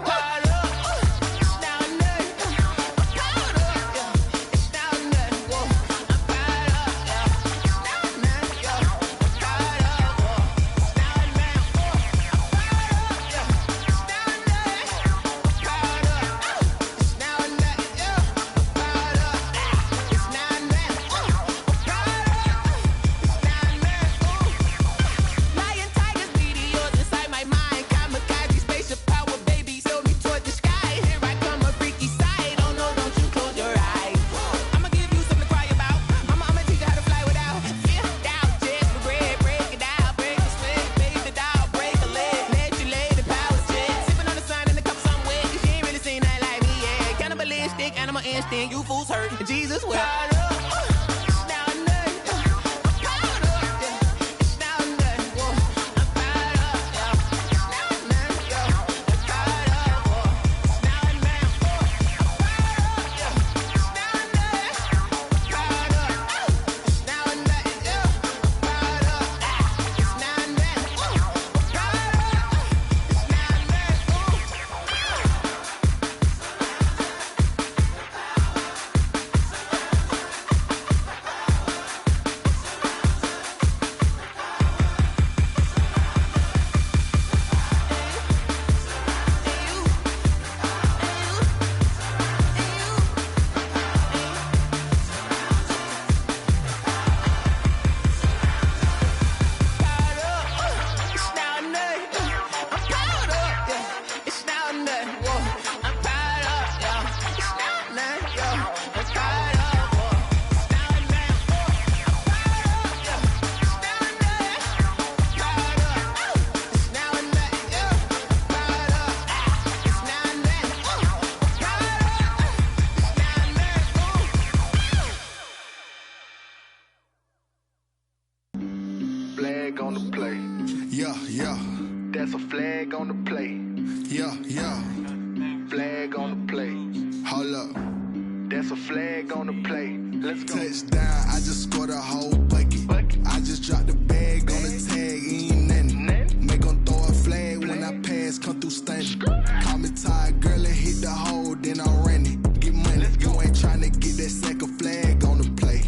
You fools hurt. Jesus will. Flag on the play. Yeah, yeah. That's a flag on the play. Yeah, yeah. Flag on the play. Hold up. That's a flag on the play. Let's go. Touchdown, I just scored a whole bucket. I just dropped the bag on the tag, ain't nothing. Make them throw a flag when I pass, come through stunning. Call me tired, girl, and hit the hole, then I'm running. Get money, you ain't tryna get that second flag on the play.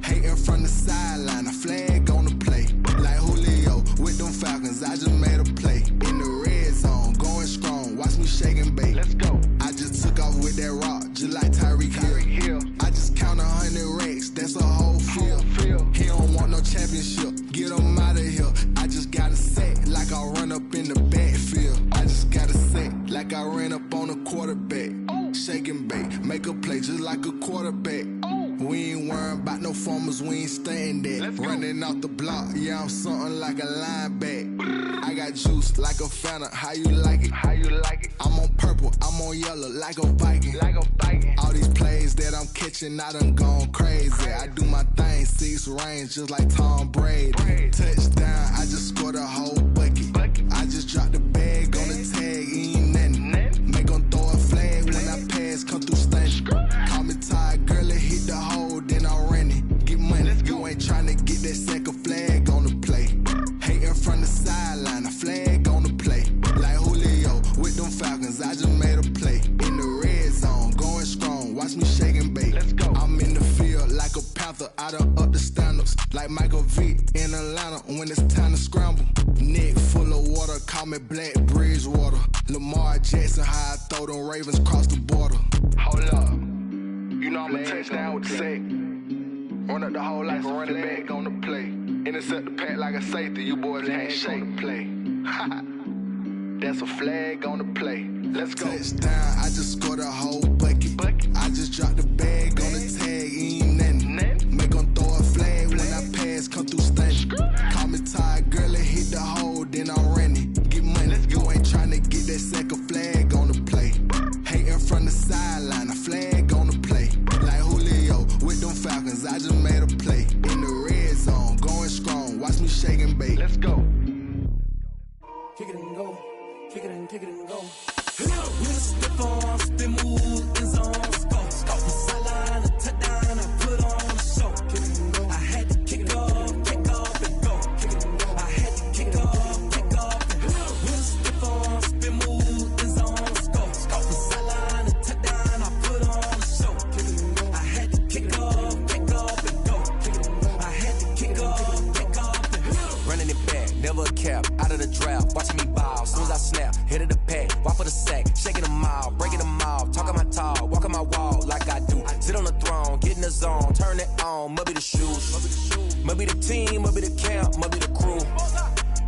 Hating from the sideline, a flag on the play. Like Julio with them Falcons, I just made a play. In the red zone, going strong, watch me shake and bake. Let's go. I just took off with that rock, just like Tyreek Hill. I just count 100 racks, that's a whole field. He don't want no championship, get him out of here. I just got a set, like I run up in the backfield. I just got a set, like I ran up on a quarterback. Shake and bake, make a play just like a quarterback. We ain't worrying about no formers, we ain't staying there. Running off the block, yeah, I'm something like a linebacker. I got juice like a Fanta, how you like it? How you like it? I'm on purple, I'm on yellow, like a Viking. Like a Viking. All these plays that I'm catching, I done gone crazy. I do my thing, 6 range, just like Tom Brady. Touchdown, I just scored a whole bucket. I just dropped the bag on the tag, ain't nothing. Make them throw a flag when I pass, come through stunning. Call me tired, girl, and hit the hole, then I'm running. Get money, you ain't tryna get that second flag on the play. Hating from the sideline, a flag on the play. Like Julio with them Falcons, I just made a play. In the red zone, going strong, watch me shake and bake. Let's go. I'm in the field like a Panther, I done up the stand-ups. Like Michael Vick in Atlanta when it's time to scramble. Neck full of water, call me Black Bridgewater. Lamar Jackson, how I throw them Ravens cross the border. Hold up. You know I'm a touchdown with the sack. Run up the whole like a running back on the play. Intercept the pack like a safety, you boys can't shake the play. That's a flag on the play. Let's go. Touchdown, I just scored a whole bucket. I just dropped the bag on the tag, ain't nothing. Make them throw a flag when I pass, come through stunning. Call me tired, girl, and hit the hole, then I'm running. Get money, you ain't tryna get that second flag on the play. Hating from the sideline, a flag on the play. Like Julio with them Falcons, I just made a play. In the red zone, going strong, watch me shake and bake. Let's go. Kick it and go, kick it and kick it and go. We just step on, spin move, in zone, go. on, must be the shoes. Must be the team, must be the camp, must be the crew.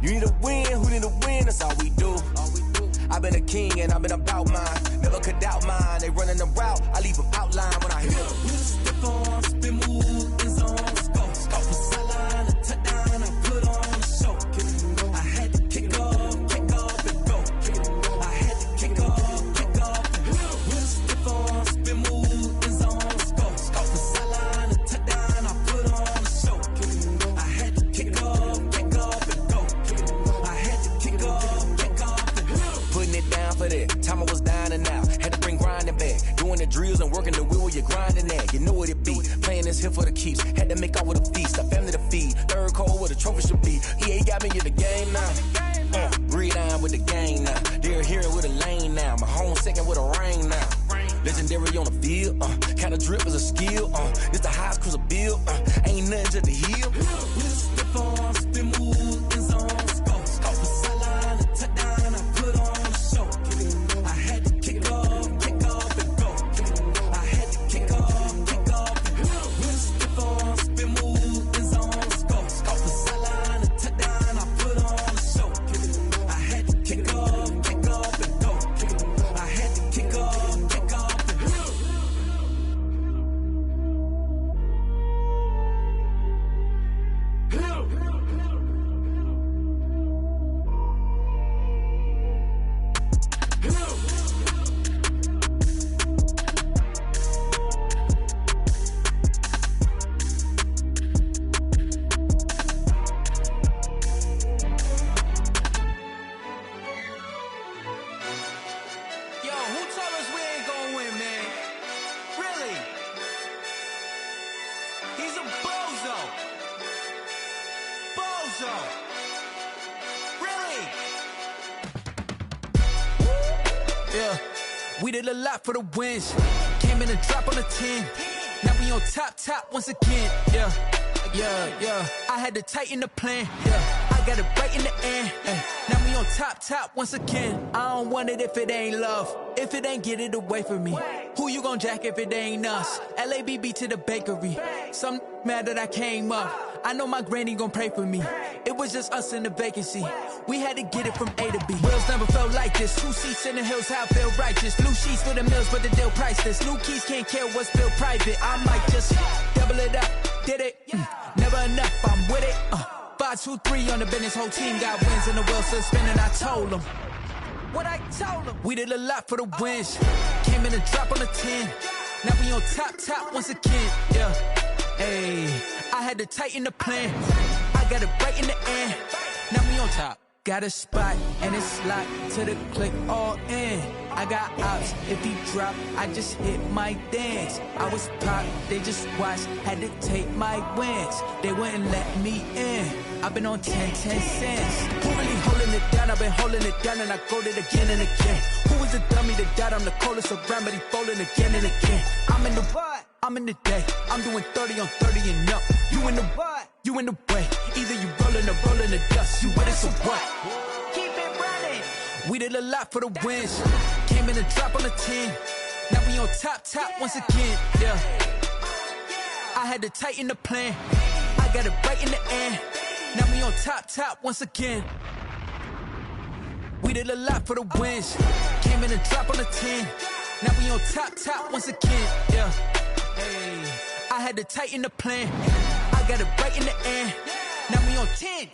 You need a win, who need a win, that's all we do. I've been a king and I've been about mine. Never could doubt mine, they running the route, I leave them outline when I hit them. Step on, spin move, in zone, scope. From sideline to touchdown, I put on a show. I had to kick off and go. I had to kick off and go. Step on, spin move, in zone, scope. From sideline to touchdown, I put on a show. I had to kick off and go. I had to kick off and go. Putting it down for that. Time I was down and out. Had to bring grinding back. Doing the drills and working the wheel where you're grinding at. You know what it be. Playing this here for the keeps. Had to make out with a feast. A family to feed. Third cold where the trophy should be. EA got me in the game now. Breed on with the game now. They're here with a lane now. My home second with a rain now. Legendary on the field. Kind of drip is a skill. This the highest cruiser bill. Ain't nothing just the heel. Step on, spin move, in zone, scope. From sideline to touchdown, I put on a show. I had to kick off and go. I had to kick off and go. Step on, spin move, in zone, scope. From sideline to touchdown, I put on a show. I had to kick off and go. I had to kick off and go. Yo, who told us we ain't gonna win, man? Really? He's a bozo. Bozo. Really? Yeah, we did a lot for the wins. Came in and drop on the 10. Now we on top once again. Yeah. I had to tighten the plan. Yeah, I got it right in the end. Now we on top once again. I don't want it if it ain't love. If it ain't, get it away from me. Who you gon' jack if it ain't us? LABB to the bakery. Some mad that I came up. I know my granny gon' pray for me. It was just us in the vacancy. We had to get it from A to B. Wheels never felt like this. 2 seats in the hills, how I feel righteous. Blue sheets for the mills, but the deal priceless. New keys can't care what's still private. I might just double it up. Did it? Never enough, I'm with it. 5, 2, 3 on the business. Whole team got wins and the wheels still spinning. I told them what I told them. We did a lot for the wins. Came in and drop on the 10. Now we on top once again. Yeah. Hey, I had to tighten the plan. I got it right in the end. Now we on top. Got a spot and it's locked to the click all in. I got ops, if he drop, I just hit my dance. I was pop, they just watched, had to take my wins. They wouldn't let me in. I've been on 10 cents. Who really holding it down? I've been holding it down and I go it again and again. Who was the dummy that died? I'm the coldest around, but he folding again and again. I'm in the what? I'm in the day. I'm doing 30 on 30 and up. You in the what? You in the way. Either you rolling or rolling the dust. You with it, so what? Keep it running. We did a lot for the wins. Came in and drop on the 10. Now we on top once again. Yeah. I had to tighten the plan. I got it right in the end. Now we on top once again. We did a lot for the wins. Came in and drop on the 10. Now we on top once again. Yeah. Hey, I had to tighten the plan. I got it right in the end. Now we on 10.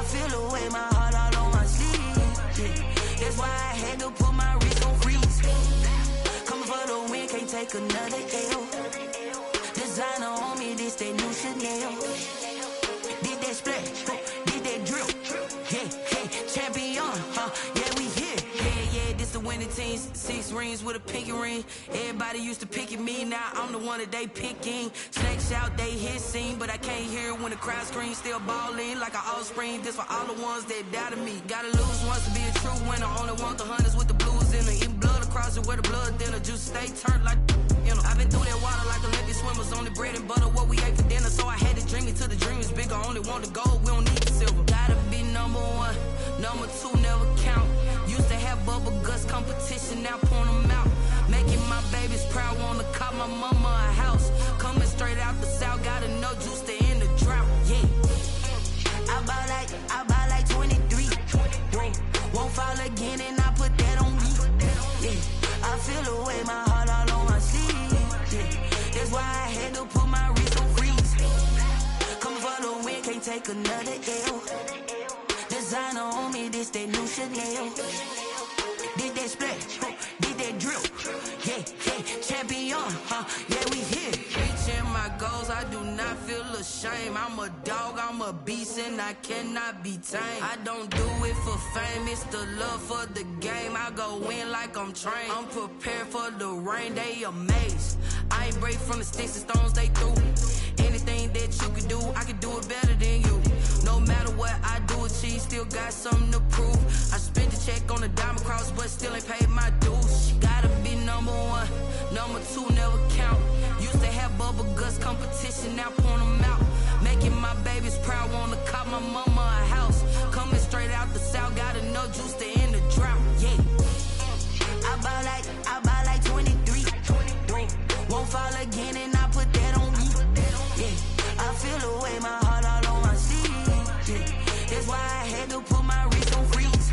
Feel the way my heart all on my sleeve. Yeah. That's why I had to put my wrist on free. take another L. Designer on me, this that new Chanel. Did that splash, did that drill. Yeah, champion, yeah, we here. Yeah, this the winning team. 6 rings with a pinky ring. Everybody used to pick at me, now I'm the one that they picking. Snakes out, they hit scene, but I can't hear it when the crowd screams. Still ballin' like an offspring. This for all the ones that doubted me. Gotta lose once to be a true winner. Only want the hunters with the blues in it. Eating blood across it where the blood thinner. Juice stay turned like, you know. I've been through that water like Olympic swimmers. On the bread and butter, what we ate for dinner. So I had to dream it till the dream is bigger. Only want the gold, we don't need the silver. Gotta be number 1, number 2 never count. Used to have bubble guts competition, now point them out. Making my babies proud, wanna cop my mama a house. Coming straight out the south, gotta know juice to end the drought. Yeah, I buy like 23. Won't fall again, and I put that on me. Yeah, I feel the way, my heart all on my sleeve. Yeah, that's why I had to put my wrist on freeze. Coming for the win, can't take another L. Designer on me, this that new Chanel. Did that splash, did that drill. Yeah, champion, yeah, we here. Reaching my goals, I do not feel ashamed. I'm a dog, I'm a beast, and I cannot be tamed. I don't do it for fame, it's the love for the game. I go in like I'm trained. I'm prepared for the rain, they amazed. I ain't break from the sticks and stones they threw. Anything that you could do, I could do it better than you. No matter what I do, achieve, still got something to prove. I spent the check on the diamond cross, but still ain't paid my dues. Gotta be number 1, number 2 never count. Used to have bubble guts competition, now point them out. Making my babies proud, wanna cop my mama a house. Coming straight out the south, gotta know juice to end the drought. Yeah, I buy like 23. Won't fall again, and I put that on me. Yeah, I feel the way, my heart all on my sleeve. Yeah, that's why I had to put my wrist on freeze.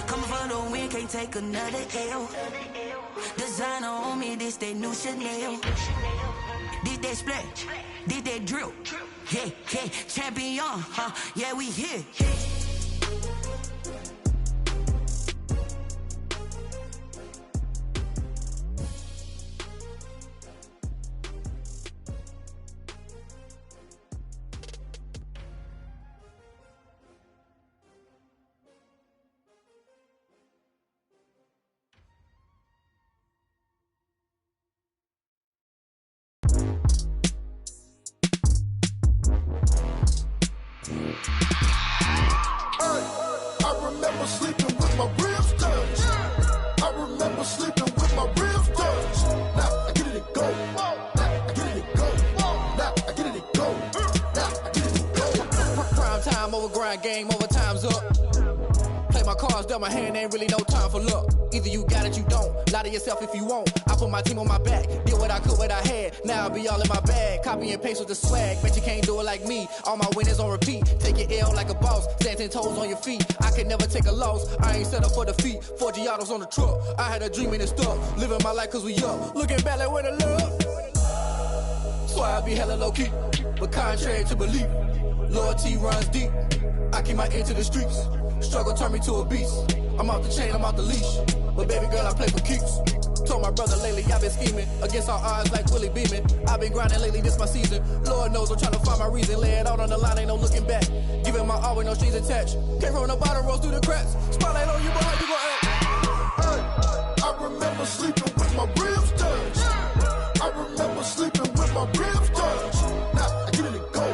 Coming for the win, can't take another L. Designer on me, this that new Chanel. Did that splash, did that drill. Yeah, champion, yeah, we here. Game over, time's up. Play my cards dealt my hand, ain't really no time for luck. Either you got it, you don't. Lie to yourself if you won't. I put my team on my back, did what I could, what I had. Now I'll be all in my bag. Copy and paste with the swag. Bet you can't do it like me. All my winners on repeat. Take your L like a boss. Stand 10 toes on your feet. I can never take a loss. I ain't set up for defeat. 4 Giottos on the truck. I had a dream and it stuck. Living my life cause we up. Looking back like where the love. So I be hella low key. But contrary to belief, loyalty runs deep. I keep my ear to the streets. Struggle turned me to a beast. I'm off the chain, I'm off the leash. But baby girl, I play for keeps. Told my brother lately, I've been scheming. Against all odds like Willie Beeman. I've been grinding lately, this my season. Lord knows I'm trying to find my reason. Lay it out on the line, ain't no looking back. Giving my all with no strings attached. Came from the bottom, rose through the cracks. Spotlight on you, boy, how you gon' act? Hey, I remember sleeping with my ribs touched. I remember sleeping with my ribs touched. Now I get it to go.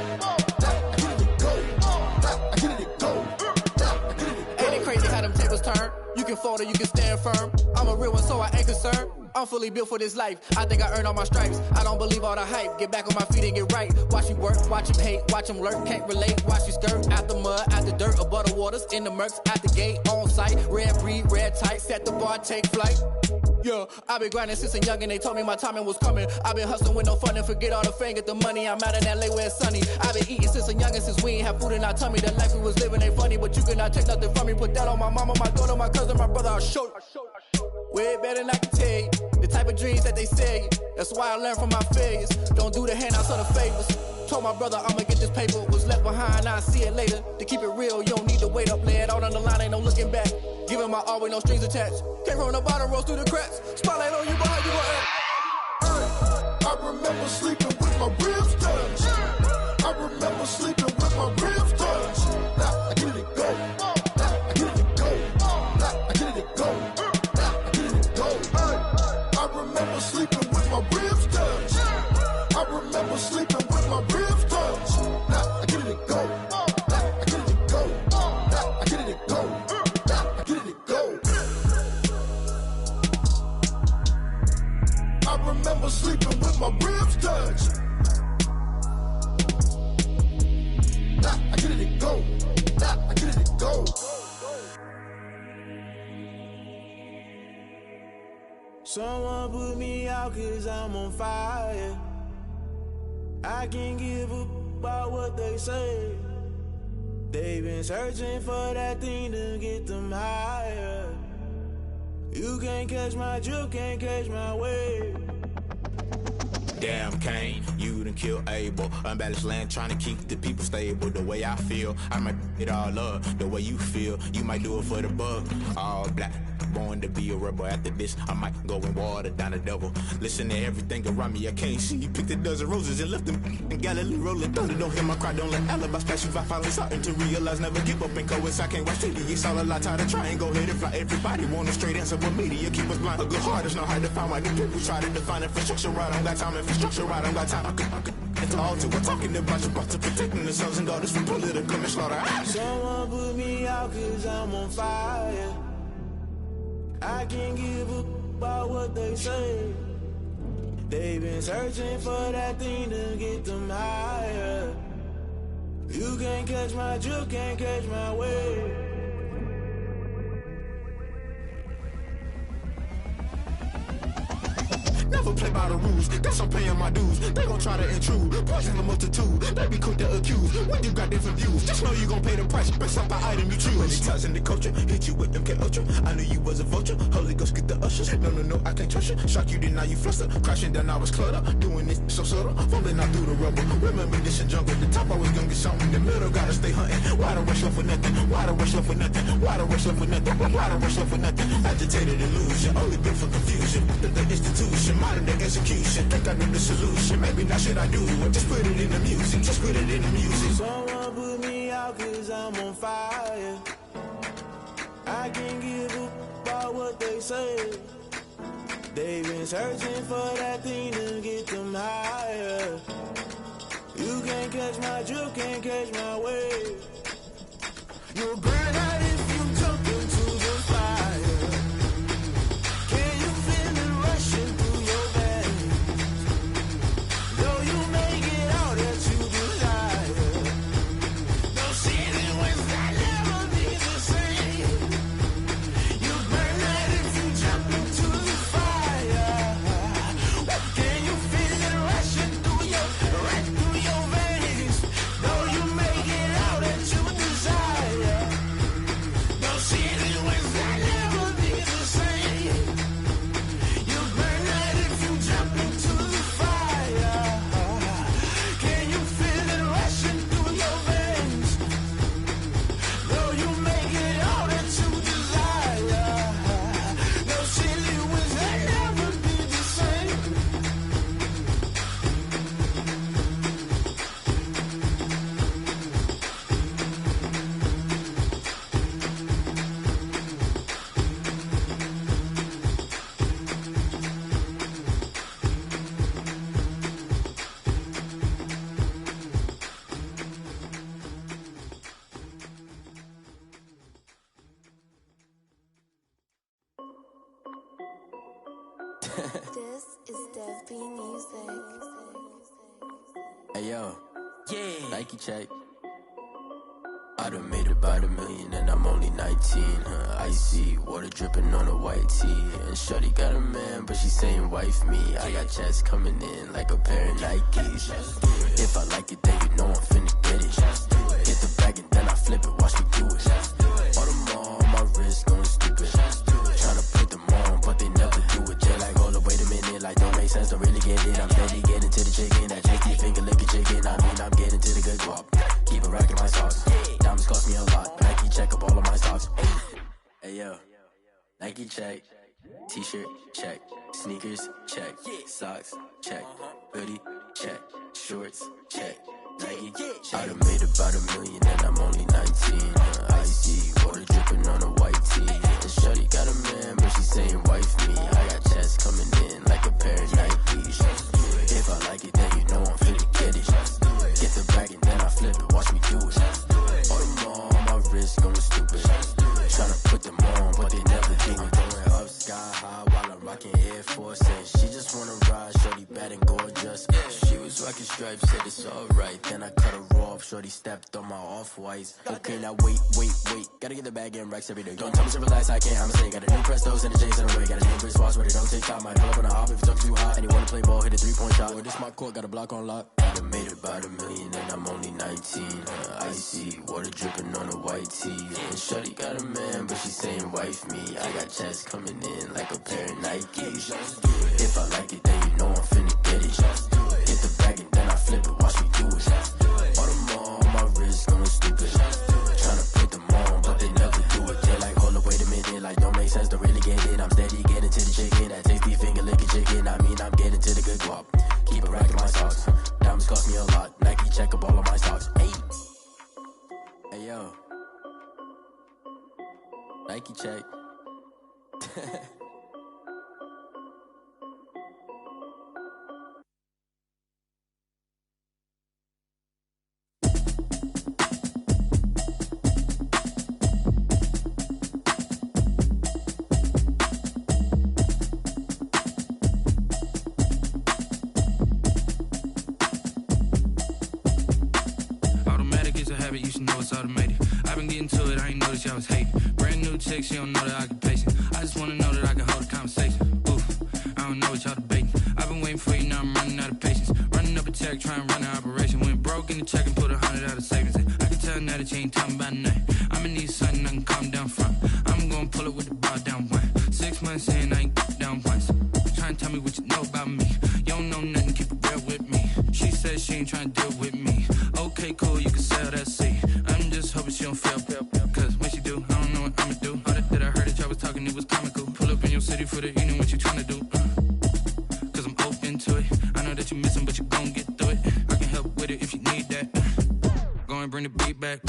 You can fold or you can stand firm. I'm a real one, so I ain't concerned. I'm fully built for this life. I think I earned all my stripes. I don't believe all the hype. Get back on my feet and get right. Watch you work, watch him hate, watch him lurk. Can't relate, watch you skirt. Out the mud, out the dirt, above the waters, in the murks, out the gate, on site. Red breed, red tight, set the bar, take flight. Yeah, I've been grinding since a young and they told me my timing was coming. I've been hustling with no fun and forget all the fame, get the money. I'm out in LA where it's sunny. I've been eating since a young and since we ain't have food in our tummy. The life we was living ain't funny, but you cannot take nothing from me. Put that on my mama, my daughter, my cousin, my brother, I'll show you. Way better than I can tell you. The type of dreams that they sell you. That's why I learned from my failures. Don't do the handouts or the favors. Told my brother I'ma get this paper. Was left behind, I'll see it later. To keep it real, you don't need to wait up. Lay it out on the line, ain't no looking back. Giving my all with no strings attached. Came from the bottom, rose through the cracks. Spotlight on you, boy, how you gon' act? remember sleeping with my ribs touched. I remember sleeping with my ribs touched. Now I get it go. Now I get it go. Now I get it go. Now I get it go. I remember sleeping with my ribs touched. I remember sleeping with my ribs touched. Now I get it go. Now I get it go. Now I get it go. Now I get it go. I remember sleeping with my ribs touched. Now I get it go. Now I get it go. Someone put me out 'cause I'm on fire. I can't give up about what they say. They've been searching for that thing to get them higher. You can't catch my drift, can't catch my wave. Damn, Kane, you done killed Abel. Unbalanced land, trying to keep the people stable. The way I feel, I might it all up. The way you feel, you might do it for the bug. All black, born to be a rebel. After this, I might go and water down the devil. Listen to everything around me, I can't see. Picked a dozen roses and left them in Galilee rolling thunder. Don't hear my cry, don't let alibis pass you. I finally starting to realize, never give up and coast. I can't watch TV, it's all a lot. Tired of trying, go ahead and fly. Everybody want a straight answer, but media keep us blind. A good heart is not hard to find. Why do people try to define infrastructure right? I don't got time, infrastructure right, I don't got time. I could it's all to we're talking about you, about to protecting the sons and daughters from political and slaughter. Someone put me out 'cause I'm on fire. I can't give up about what they say. They've been searching for that thing to get them higher. You can't catch my drift, can't catch my wave. Never play by the rules, that's I'm paying my dues. They gon' try to intrude, poison the multitude. They be quick to accuse, when you got different views. Just know you gon' pay the price, based off the item you choose. Many times in the culture, hit you with MK Ultra. I knew you was a vulture, Holy Ghost get the ushers. No, I can't trust you. Shock you, then now you fluster. Crashing down, I was cluttered. Doing this so subtle, fumbling out through the rubble. Remember this in jungle, the top I was gonna get something. The middle gotta stay hunting. Why the rush left for nothing? Why the rush left for nothing? Why the rush left for nothing? Why the rush left for nothing? Agitated illusion, only built for confusion. The institution, modern day execution. Think I know the solution. Maybe not should I do it? Just put it in the music. Just put it in the music. Someone put me out 'cause I'm on fire. I can't give up about what they say. They've been searching for that thing to get them higher. You can't catch my drift, can't catch my wave. You'll burn out if you jump into the fire. Can you feel it rushing through your veins? Though you make it out that you desire. No ceiling wins that never be the same. You burn out if you jump into the fire. Can you feel it rushing through your veins? Though you make it out that you desire. No ceiling wins that never be the same. You burn out if you jump into the fire. Can you feel it rushing through your veins? Though you make it out that you desire. No ceiling wins that never be the same. This is Dev B Music. Hey yo, yeah, Nike check. I done made about $1 million and I'm only 19. Icy water dripping on a white tee. And shorty got a man, but she saying wife me. I got checks coming in like a pair of Nikes. If I like it, then you know I'm finna get it. Hit the bag and then I flip it, watch me do it. All them on my wrist going stupid. Tryna put them on, but they never do it. They're like, hold up, wait a minute, like don't make sense, don't really get it. I'm steady getting to the chicken, that chicky finger licking chicken. I mean, I'm getting to the good guap. Keep it racking my socks. Diamonds cost me a lot. Nike check up all of my stocks. Hey yo, Nike check. T-shirt, check. Sneakers, check. Socks, check. Hoodie, check. Shorts, check. Nike, I done made about $1 million and I'm only 19. Icy, water dripping on a white tee. And shorty got a man, but she saying wife me. I got checks coming in like a pair of Nikes. If I like it, then you know I'm finna get it. Get the bag and then I flip it, watch me do it. All them on my wrist going stupid. Tryna put them on, but they never do it. Going up sky high while I'm rocking Air Force. And she just wanna ride, shorty bad and gorgeous. She was rocking stripes, said it's alright. Then I cut her off, shorty stepped on my off-whites. Okay, now wait. Gotta get the bag and racks every day. Don't tell me to relax, I can't, I'ma say. Got a new Prestos and the J's in the way. Got a new Chris Foss, but it don't take time. Might pull up on a hop if it's up too hot. And you wanna play ball, hit a 3-point shot. Or this my court, got a block on lock. I done made about $1 million and I'm only 19. Icy, water dripping on a white tee. And shorty got a man, but she saying wife me. I got checks coming in like a pair of Nikes. If I like it, then you know I'm finna get it. Get the bag and then I flip it, watch me do it. All them on my wrist going stupid. Tryna put them on, but they never do it. They're like, hold up, wait a minute, like don't make sense, don't really get it. I'm steady getting to the chicken, that tasty finger licking chicken. I mean, I'm getting to the good guap. Keep a rack in my socks. Diamonds cost me a lot. Nike check up all of my stocks. Hey yo. Nike check. You should know it's automated. I've been getting to it, I ain't noticed y'all was hating. Brand new chick, she don't know the occupation. I just wanna know that I can hold a conversation. Oof, I don't know what y'all debating. I've been waiting for you, now I'm running out of patience. Running up a check, trying to run an operation. Went broke in the check and put 100 out of savings in. I can tell now that you ain't talking about nothing. I'ma need something I can calm down from. I'm gonna pull it with the bar down one. 6 months in, I ain't down once. Trying to tell me what you know about me. You don't know nothing, keep it real with me. She says she ain't trying to deal with me. Okay, cool, you can sell that seat. I'm just hoping she don't fail. Cause when she do, I don't know what I'ma do. All that I heard that y'all was talking, it was comical. Pull up in your city for the evening, what you tryna do? Cause I'm open to it. I know that you missing, but you gon' get through it. I can help with it if you need that. Go and bring the beat back.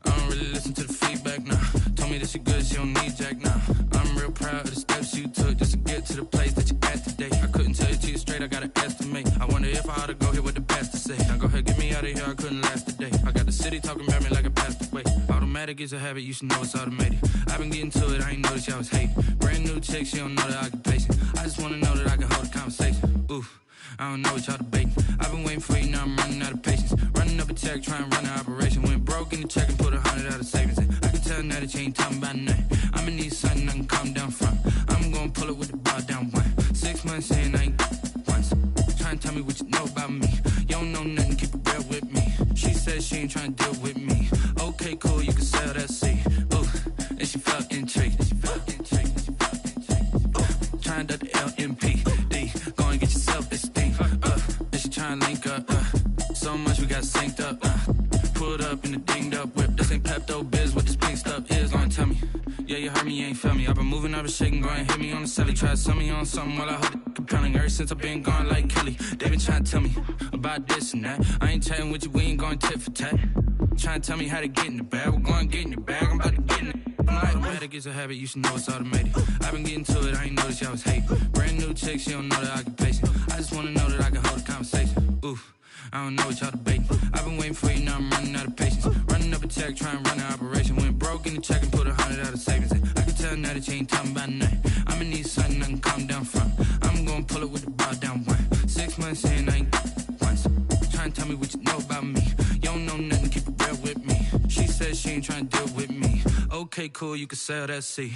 I don't really listen to the feedback, nah. Told me that she good, she don't need jack, nah. I'm real proud of the steps you took just to get to the place that you at today. I couldn't tell you to you straight, I gotta estimate. I wonder if I ought to go here with the pastor say. Now go ahead, get me out of here, I couldn't last a day. I got the city talking about me like I passed away. Automatic is a habit, you should know it's automated. I've been getting to it, I ain't noticed y'all was hating. Brand new chick, she don't know the occupation. I just wanna know that I can hold a conversation. Oof, I don't know what y'all debating. I've been waiting for you, now I'm running out of patience. Running up a check, trying to run an operation. Went broke in the check and put 100 out of savings in. I can tell now that you ain't talking about nothing. I'ma need something I can calm down from. I'm gonna pull it with the bar down one. 6 months in, I ain't once. Trying to tell me what you know about me. You don't know nothing, keep it real with me. She says she ain't trying to deal with me. Okay, cool, you can sell that seat. Ooh, and she felt intrigued. Trying to the LMPD. Go and get your self-esteem. And she trying to link up. So much we got synced up. Pulled up in the dinged up whip. This ain't Pepto-Biz, what this pink stuff is. Gonna tell me. Yeah, you heard me, you ain't feel me. I've been moving, I've been shaking, go and hit me on the celly. Try to sell me on something while I hold it compelling. Ever since I've been gone like Kelly, they been trying to tell me about this and that. I ain't chatting with you, we ain't going tit for tat. Trying to tell me how to get in the bag. We're going to get in the bag, I'm about to get in it. Automatic is a habit, you should know it's automated. I've been getting to it, I ain't noticed y'all was hating. Brand new chick, she don't know the occupation. I just wanna know that I can hold a conversation. Oof, I don't know what y'all debating. I've been waiting for you, now I'm running out of patience. Running up a check, trying to run an operation. Went broke in the check and put 100 out of savings in. I can tell now that you ain't talking about nothing. I'ma need something I can calm down from. I'm gonna pull it with the bar down one. 6 months in, I ain't once. Trying to tell me what you know about me. You don't know nothing, keep it real with me. She says she ain't trying to deal with me. Okay, cool, you can sell that seat.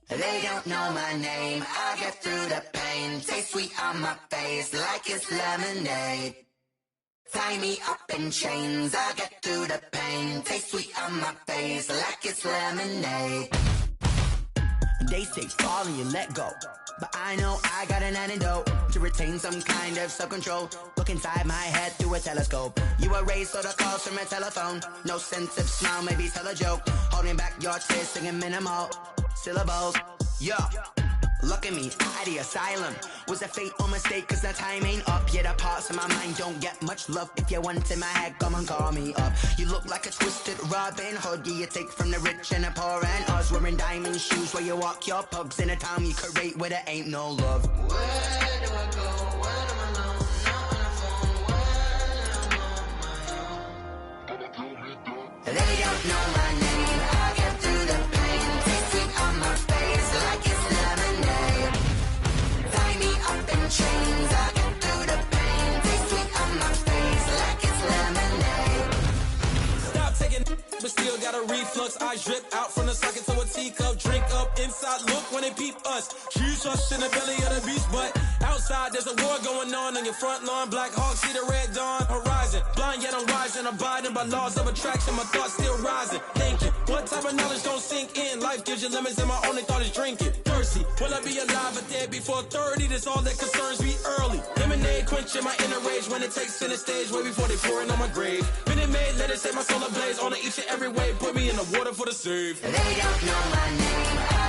They don't know my name, I get through the pain. Taste sweet on my face like it's lemonade. Tie me up in chains, I get through the pain. Taste sweet on my face like it's lemonade. They say fall and you let go, but I know I got an antidote to retain some kind of self-control. Look inside my head through a telescope. You erase all the calls from a telephone. No sense of smile, maybe tell a joke. Holding back your tears, singing minimal syllables. Yo, look at me, out the asylum. Was a fate or mistake, cause the time ain't up. Yeah, the parts of my mind don't get much love. If you want in my head, come and call me up. You look like a twisted Robin Hood. Yeah, you take from the rich and the poor and us. Wearing diamond shoes where you walk your pugs in a town you create where there ain't no love. Where do I go? When am I alone? Not on the phone. When I'm on my own. They don't know my name. I get through the pain. Taste sweet on my face like it's lemonade. Tie me up in chains. I get through the pain. Taste sweet on my face like it's lemonade. Stop taking, but still got a reflux. Eyes drip out from the socket to a teacup. Drink up inside, look when they peep us. Choose us in the belly of the beast, but outside there's a war going on your front lawn. Black Hawk, see the red dawn horizon. Blind yet I'm wise and abiding by laws of attraction. My thoughts still rising, thinking what type of knowledge don't sink in. Life gives you lemons and my only thought is drinking. Thirsty, will I be alive or dead before 30? That's all that concerns me early. Lemonade quenching my inner rage when it takes center stage way before they pouring on my grave. Minute Maid, let it set my soul ablaze on each and every way. Put me in the water for the save. They don't know my name.